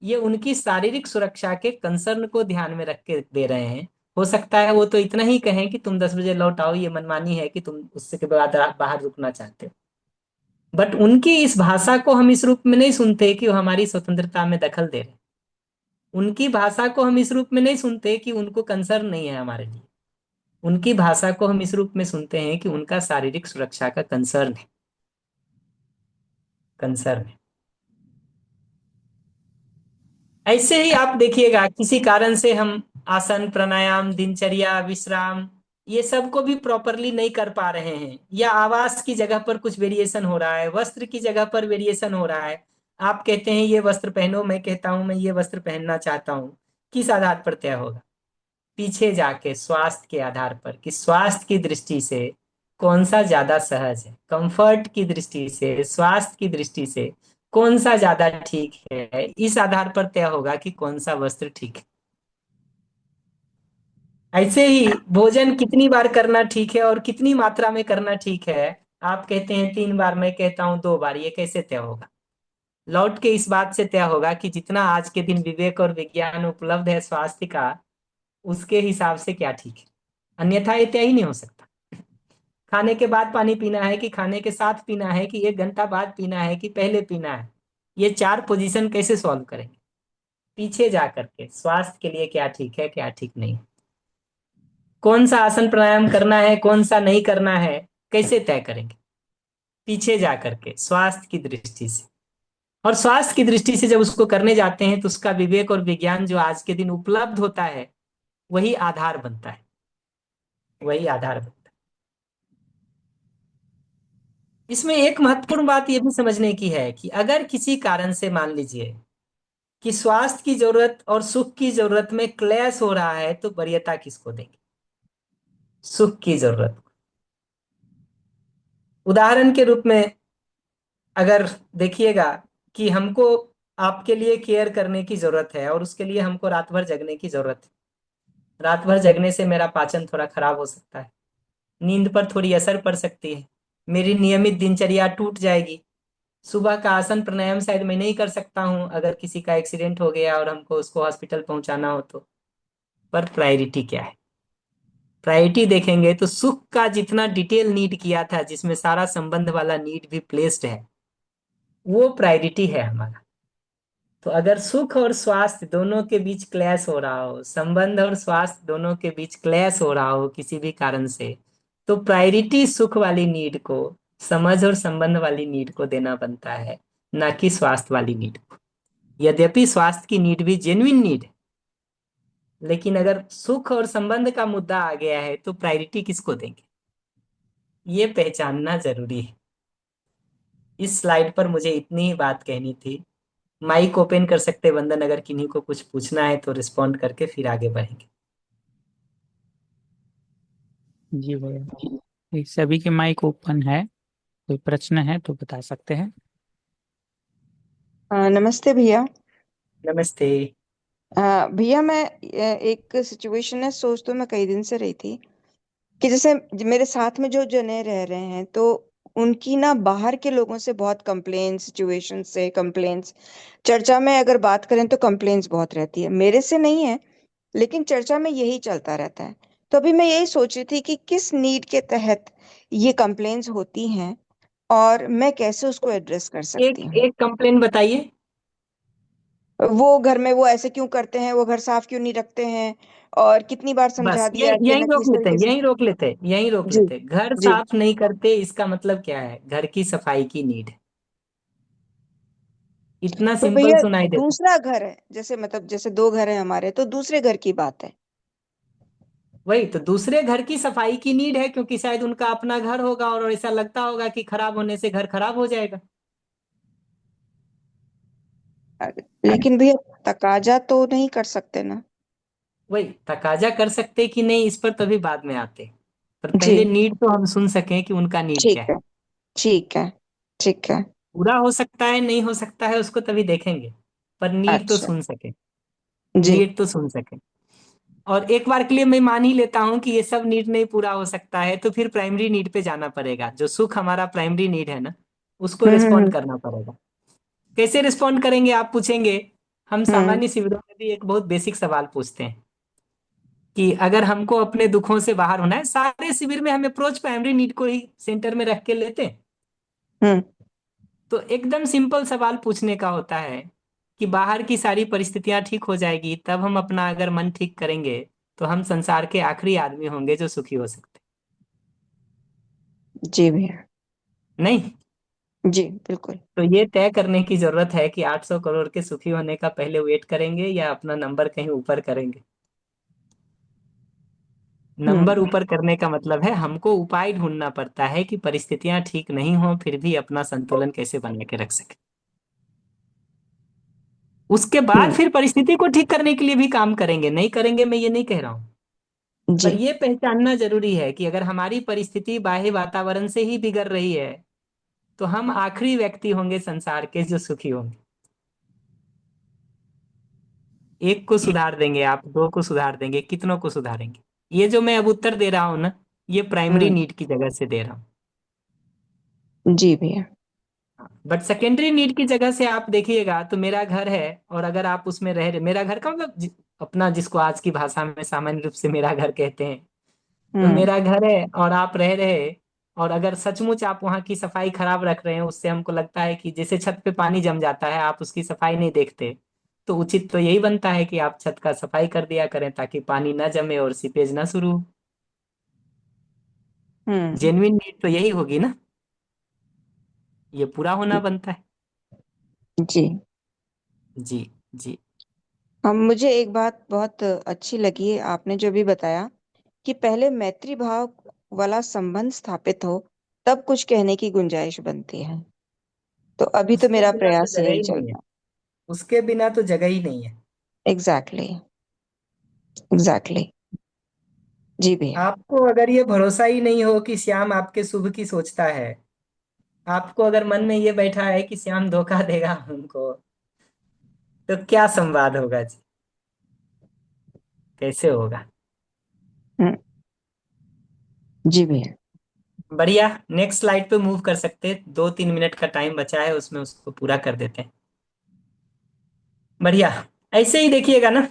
ये उनकी शारीरिक सुरक्षा के कंसर्न को ध्यान में रख के दे रहे हैं। हो सकता है वो तो इतना ही कहें कि तुम 10 बजे लौट आओ, ये मनमानी है कि तुम उससे के बाद बाहर रुकना चाहते हो। बट उनकी इस भाषा को हम इस रूप में नहीं सुनते कि वो हमारी स्वतंत्रता में दखल दे रहे हैं। उनकी भाषा को हम इस रूप में नहीं सुनते कि उनको कंसर्न नहीं है हमारे लिए। उनकी भाषा को हम इस रूप में सुनते हैं कि उनका शारीरिक सुरक्षा का कंसर्न है। कंसर्न है। ऐसे ही आप देखिएगा किसी कारण से हम आसन प्राणायाम दिनचर्या विश्राम ये सब को भी प्रॉपरली नहीं कर पा रहे हैं, या आवास की जगह पर कुछ वेरिएशन हो रहा है, वस्त्र की जगह पर वेरिएशन हो रहा है। आप कहते हैं ये वस्त्र पहनो, मैं कहता हूं मैं ये वस्त्र पहनना चाहता हूं। किस आधार पर तय होगा? पीछे जाके स्वास्थ्य के आधार पर कि स्वास्थ्य की दृष्टि से कौन सा ज्यादा सहज है, कंफर्ट की दृष्टि से स्वास्थ्य की दृष्टि से कौन सा ज्यादा ठीक है, इस आधार पर तय होगा कि कौन सा वस्त्र ठीक है। ऐसे ही भोजन कितनी बार करना ठीक है और कितनी मात्रा में करना ठीक है। आप कहते हैं 3 बार, मैं कहता हूं 2 बार, ये कैसे तय होगा? लौट के इस बात से तय होगा कि जितना आज के दिन विवेक और विज्ञान उपलब्ध है स्वास्थ्य का, उसके हिसाब से क्या ठीक है। अन्यथा ये तय ही नहीं हो सकता। खाने के बाद पानी पीना है कि खाने के साथ पीना है कि 1 घंटा बाद पीना है कि पहले पीना है, ये 4 पोजीशन कैसे सॉल्व करेंगे? पीछे जा करके स्वास्थ्य के लिए क्या ठीक है क्या ठीक नहीं है, कौन सा आसन प्राणायाम करना है कौन सा नहीं करना है, कैसे तय करेंगे? पीछे जा करके स्वास्थ्य की दृष्टि से। और स्वास्थ्य की दृष्टि से जब उसको करने जाते हैं तो उसका विवेक और विज्ञान जो आज के दिन उपलब्ध होता है वही आधार बनता है, वही आधार बनता है। इसमें एक महत्वपूर्ण बात यह भी समझने की है कि अगर किसी कारण से मान लीजिए कि स्वास्थ्य की जरूरत और सुख की जरूरत में क्लैश हो रहा है, तो वरीयता किसको देंगे? सुख की जरूरत। उदाहरण के रूप में अगर देखिएगा कि हमको आपके लिए केयर करने की जरूरत है और उसके लिए हमको रात भर जगने की जरूरत है। रात भर जगने से मेरा पाचन थोड़ा खराब हो सकता है, नींद पर थोड़ी असर पड़ सकती है, मेरी नियमित दिनचर्या टूट जाएगी। सुबह का आसन प्राणायाम शायद मैं नहीं कर सकता हूं अगर किसी का एक्सीडेंट हो गया और हमको उसको हॉस्पिटल पहुंचाना हो तो। पर प्रायोरिटी क्या है? प्रायोरिटी देखेंगे तो सुख का जितना डिटेल नीड किया था, जिसमें सारा संबंध वाला नीड भी प्लेस्ड है, वो प्रायोरिटी है हमारा। तो अगर सुख और स्वास्थ्य दोनों के बीच क्लैश हो रहा हो, संबंध और स्वास्थ्य दोनों के बीच क्लैश हो रहा हो किसी भी कारण से, तो प्रायोरिटी सुख वाली नीड को, समझ और संबंध वाली नीड को देना बनता है, ना कि स्वास्थ्य वाली नीड को। यद्यपि स्वास्थ्य की नीड भी जेन्युइन नीड है, लेकिन अगर सुख और संबंध का मुद्दा आ गया है तो प्रायोरिटी किसको देंगे, ये पहचानना जरूरी है। इस स्लाइड पर मुझे इतनी ही बात कहनी थी। माइक ओपन कर सकते वंदन, अगर किन्हीं को कुछ पूछना है तो रिस्पॉन्ड करके फिर आगे बढ़ेंगे। जी भैया, ये सभी के माइक ओपन है, कोई प्रश्न है तो बता सकते हैं। नमस्ते भैया। नमस्ते। भैया मैं एक सिचुएशन है, सोच तो मैं कई दिन से रही थी कि जैसे मेरे साथ में जो जने रह रहे हैं तो उनकी ना बाहर के लोगों से बहुत कंप्लेन, सिचुएशन से कंप्लेन्स, चर्चा में अगर बात करें तो कंप्लेन्स बहुत रहती है। मेरे से नहीं है लेकिन चर्चा में यही चलता रहता है। तो अभी मैं यही सोच रही थी कि किस नीड के तहत ये कंप्लेन्स होती हैं और मैं कैसे उसको एड्रेस कर सकती एक हूँ। एक कंप्लेन बताइए। वो घर में वो ऐसे क्यों करते हैं, वो घर साफ क्यों नहीं रखते हैं, और कितनी बार समझा बस दिया यही कि यही ना रोक किस लेते हैं, तरीके से। यही रोक जी। लेते हैं। घर जी। साफ नहीं करते इसका मतलब क्या है? घर की सफाई की नीड है, इतना तो सिंपल भैया सुनाई देता है। दूसरा घर है, जैसे मतलब जैसे 2 घर है हमारे, तो दूसरे घर की बात है। वही तो, दूसरे घर की सफाई की नीड है क्योंकि शायद उनका अपना घर होगा और ऐसा लगता होगा कि खराब होने से घर खराब हो जाएगा। लेकिन भैया तकाजा तो नहीं कर सकते ना। वही तकाजा कर सकते कि नहीं इस पर तभी बाद में आते, पर जी। पहले नीड तो हम सुन सकें कि उनका नीड ठीक क्या है। है। ठीक है। ठीक है। पूरा हो सकता है नहीं हो सकता है उसको तभी देखेंगे, पर नीड तो अच्छा। सुन सके, जी। नीड तो सुन सके। और एक बार के लिए मैं मान ही लेता हूं कि ये सब नीड नहीं पूरा हो सकता है, तो फिर प्राइमरी नीड पे जाना पड़ेगा। जो सुख हमारा प्राइमरी नीड है ना, उसको रिस्पॉन्ड हम्म। करना पड़ेगा। कैसे रिस्पॉन्ड करेंगे आप पूछेंगे? हम हम्म। सामान्य शिविरों में भी एक बहुत बेसिक सवाल पूछते हैं कि अगर हमको अपने दुखों से बाहर होना है, सारे शिविर में हम अप्रोच प्राइमरी नीड को ही सेंटर में रख के लेते हैं। हम्म। तो एकदम सिंपल सवाल पूछने का होता है कि बाहर की सारी परिस्थितियां ठीक हो जाएगी तब हम अपना अगर मन ठीक करेंगे तो हम संसार के आखिरी आदमी होंगे जो सुखी हो सकते जी भैया। नहीं? जी बिल्कुल। तो ये तय करने की जरूरत है कि 800 करोड़ के सुखी होने का पहले वेट करेंगे या अपना नंबर कहीं ऊपर करेंगे। नंबर ऊपर करने का मतलब है हमको उपाय ढूंढना पड़ता है कि परिस्थितियां ठीक नहीं हो फिर भी अपना संतुलन कैसे बना के रख सके। उसके बाद फिर परिस्थिति को ठीक करने के लिए भी काम करेंगे, नहीं करेंगे मैं ये नहीं कह रहा हूं, पर जी ये पहचानना जरूरी है कि अगर हमारी परिस्थिति बाह्य वातावरण से ही बिगड़ रही है तो हम आखिरी व्यक्ति होंगे संसार के जो सुखी होंगे। एक को सुधार देंगे आप, दो को सुधार देंगे, कितनों को सुधारेंगे? ये जो मैं अब उत्तर दे रहा हूं ना, ये प्राइमरी नीड की जगह से दे रहा हूँ। जी भैया। बट सेकेंडरी नीड की जगह से आप देखिएगा तो मेरा घर है और अगर आप उसमें रह रहे, मेरा घर का मतलब अपना जिसको आज की भाषा में सामान्य रूप से मेरा घर कहते हैं, तो मेरा घर है और आप रह रहे, और अगर सचमुच आप वहाँ की सफाई खराब रख रहे हैं, उससे हमको लगता है कि जैसे छत पे पानी जम जाता है आप उसकी सफाई नहीं देखते, तो उचित तो यही बनता है कि आप छत का सफाई कर दिया करें ताकि पानी ना जमे और सीपेज ना शुरू हो। जेन्युइन नीड तो यही होगी ना, ये पूरा होना बनता है। जी। जी जी। हम मुझे एक बात बहुत अच्छी लगी है आपने जो भी बताया कि पहले मैत्री भाव वाला संबंध स्थापित हो तब कुछ कहने की गुंजाइश बनती है। तो अभी तो उसके मेरा बिना तो प्रयास जगह यही ही चल नहीं है, रहा उसके बिना तो जगह ही नहीं है। है। Exactly exactly. जी भैया। आपको अगर ये भरोसा ही नहीं हो कि श्याम आपके शुभ की सोचता है, आपको अगर मन में ये बैठा है कि श्याम धोखा देगा हमको, तो क्या संवाद होगा जी, कैसे होगा? हम्म, जी भैया। बढ़िया, नेक्स्ट स्लाइड पे मूव कर सकते हैं, 2-3 मिनट का टाइम बचा है उसमें उसको पूरा कर देते हैं। बढ़िया, ऐसे ही देखिएगा ना,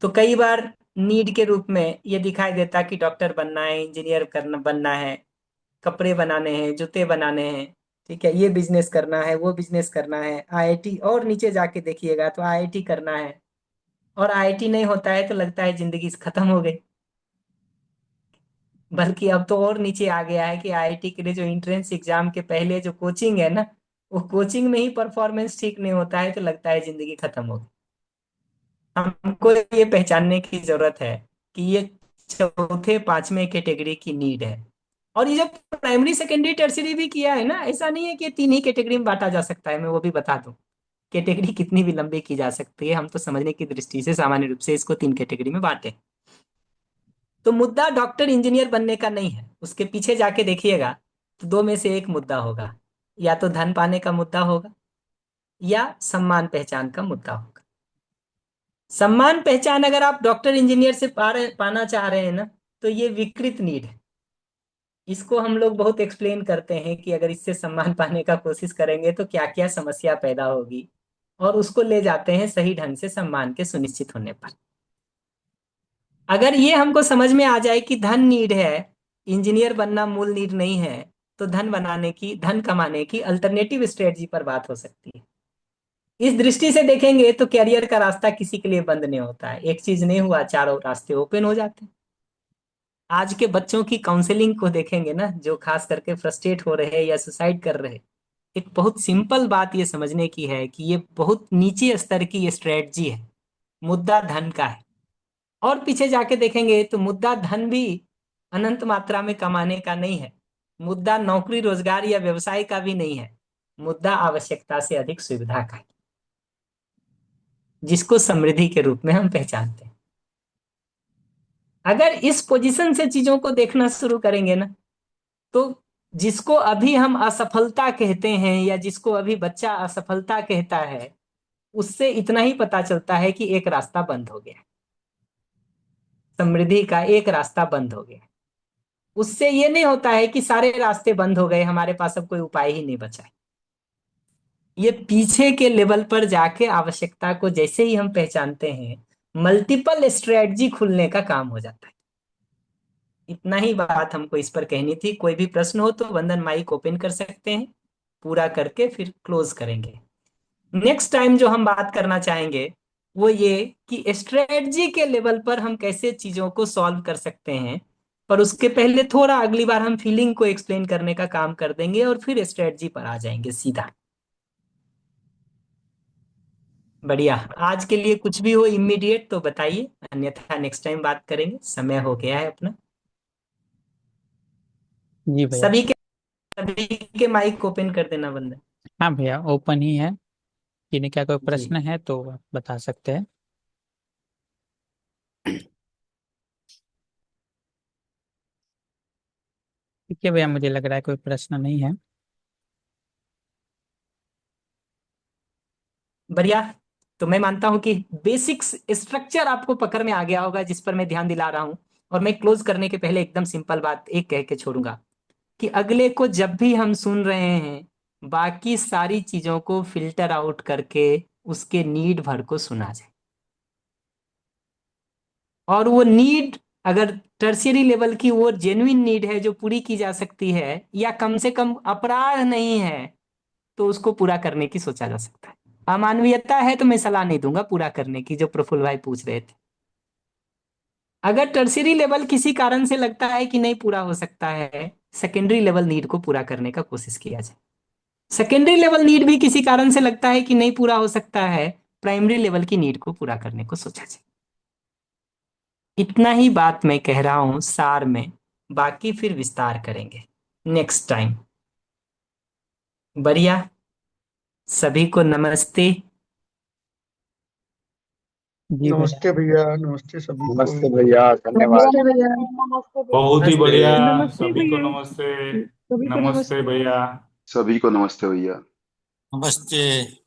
तो कई बार नीड के रूप में ये दिखाई देता कि डॉक्टर बनना है, इंजीनियर करना बनना है, कपड़े बनाने हैं, जूते बनाने हैं, ठीक है, ये बिजनेस करना है, वो बिजनेस करना है, आईआईटी, और नीचे जाके देखिएगा तो आईआईटी करना है, और आईआईटी नहीं होता है तो लगता है जिंदगी खत्म हो गई। बल्कि अब तो और नीचे आ गया है कि आईआईटी के लिए जो एंट्रेंस एग्जाम के पहले जो कोचिंग है ना, वो कोचिंग में ही परफॉर्मेंस ठीक नहीं होता है तो लगता है जिंदगी खत्म हो गई। हमको ये पहचानने की जरूरत है कि ये चौथे पांचवें कैटेगरी की नीड है। और ये जब प्राइमरी सेकेंडरी टर्सरी भी किया है ना, ऐसा नहीं है कि ये तीन ही कैटेगरी में बांटा जा सकता है, मैं वो भी बता दूं। कैटेगरी कितनी भी लंबी की जा सकती है, हम तो समझने की दृष्टि से सामान्य रूप से इसको 3 कैटेगरी में बांटे। तो मुद्दा डॉक्टर इंजीनियर बनने का नहीं है, उसके पीछे जाके देखिएगा तो दो में से एक मुद्दा होगा, या तो धन पाने का मुद्दा होगा या सम्मान पहचान का मुद्दा होगा। सम्मान पहचान अगर आप डॉक्टर इंजीनियर से पाना चाह रहे हैं ना, तो ये विकृत नीड है। इसको हम लोग बहुत एक्सप्लेन करते हैं कि अगर इससे सम्मान पाने का कोशिश करेंगे तो क्या क्या समस्या पैदा होगी, और उसको ले जाते हैं सही ढंग से सम्मान के सुनिश्चित होने पर। अगर ये हमको समझ में आ जाए कि धन नीड है, इंजीनियर बनना मूल नीड नहीं है, तो धन बनाने की, धन कमाने की अल्टरनेटिव स्ट्रेटजी पर बात हो सकती है। इस दृष्टि से देखेंगे तो कैरियर का रास्ता किसी के लिए बंद नहीं होता है, एक चीज नहीं हुआ चारों रास्ते ओपन हो जाते हैं। आज के बच्चों की काउंसलिंग को देखेंगे ना, जो खास करके फ्रस्ट्रेट हो रहे हैं या सुसाइड कर रहे हैं, एक बहुत सिंपल बात ये समझने की है कि ये बहुत नीचे स्तर की स्ट्रेटजी है, मुद्दा धन का है। और पीछे जाके देखेंगे तो मुद्दा धन भी अनंत मात्रा में कमाने का नहीं है, मुद्दा नौकरी रोजगार या व्यवसाय का भी नहीं है, मुद्दा आवश्यकता से अधिक सुविधा का है, जिसको समृद्धि के रूप में हम पहचानते हैं। अगर इस पोजीशन से चीजों को देखना शुरू करेंगे ना, तो जिसको अभी हम असफलता कहते हैं या जिसको अभी बच्चा असफलता कहता है, उससे इतना ही पता चलता है कि एक रास्ता बंद हो गया, समृद्धि का एक रास्ता बंद हो गया। उससे ये नहीं होता है कि सारे रास्ते बंद हो गए, हमारे पास अब कोई उपाय ही नहीं बचा है। ये पीछे के लेवल पर जाके आवश्यकता को जैसे ही हम पहचानते हैं, मल्टीपल स्ट्रेटजी खुलने का काम हो जाता है। इतना ही बात हमको इस पर कहनी थी। कोई भी प्रश्न हो तो वंदन माइक ओपन कर सकते हैं, पूरा करके फिर क्लोज करेंगे। नेक्स्ट टाइम जो हम बात करना चाहेंगे वो ये कि स्ट्रेटजी के लेवल पर हम कैसे चीजों को सॉल्व कर सकते हैं, पर उसके पहले थोड़ा अगली बार हम फीलिंग को एक्सप्लेन करने का काम कर देंगे और फिर स्ट्रेटजी पर आ जाएंगे सीधा। बढ़िया। आज के लिए कुछ भी हो इमीडिएट तो बताइए, अन्यथा नेक्स्ट टाइम बात करेंगे, समय हो गया है अपना। जी भैया। सभी के माइक ओपन कर देना बंदा। हाँ भैया ओपन ही है, किन्हीं क्या कोई जी प्रश्न है तो आप बता सकते हैं। ठीक है भैया, मुझे लग रहा है कोई प्रश्न नहीं है। बढ़िया। तो मैं मानता हूं कि बेसिक्स स्ट्रक्चर आपको पकड़ में आ गया होगा, जिस पर मैं ध्यान दिला रहा हूं। और मैं क्लोज करने के पहले एकदम सिंपल बात एक कह के छोड़ूंगा कि अगले को जब भी हम सुन रहे हैं, बाकी सारी चीजों को फिल्टर आउट करके उसके नीड भर को सुना जाए। और वो नीड अगर टर्शियरी लेवल की वो जेन्युइन नीड है जो पूरी की जा सकती है, या कम से कम अपराध नहीं है, तो उसको पूरा करने की सोचा जा सकता है। अमानवीयता है तो मैं सलाह नहीं दूंगा पूरा करने की, जो प्रफुल्ल भाई पूछ रहे थे। अगर टर्शियरी लेवल किसी कारण से लगता है कि नहीं पूरा हो सकता है, सेकेंडरी लेवल नीड को पूरा करने का कोशिश किया जाए। सेकेंडरी लेवल नीड भी किसी कारण से लगता है कि नहीं पूरा हो सकता है, प्राइमरी लेवल की नीड को पूरा करने को सोचा जाए। इतना ही बात मैं कह रहा हूं सार में, बाकी फिर विस्तार करेंगे नेक्स्ट टाइम। बढ़िया। सभी को नमस्ते। जी भैया। नमस्ते भैया, नमस्ते सभी को। नमस्ते भैया, धन्यवाद। नमस्ते भैया। नमस्ते भैया। बहुत ही नमस्ते। बढ़िया। नमस्ते सभी को भैया। नमस्ते। सभी को नमस्ते नमस्ते। भैया। सभी को नमस्ते भैया। नमस्ते।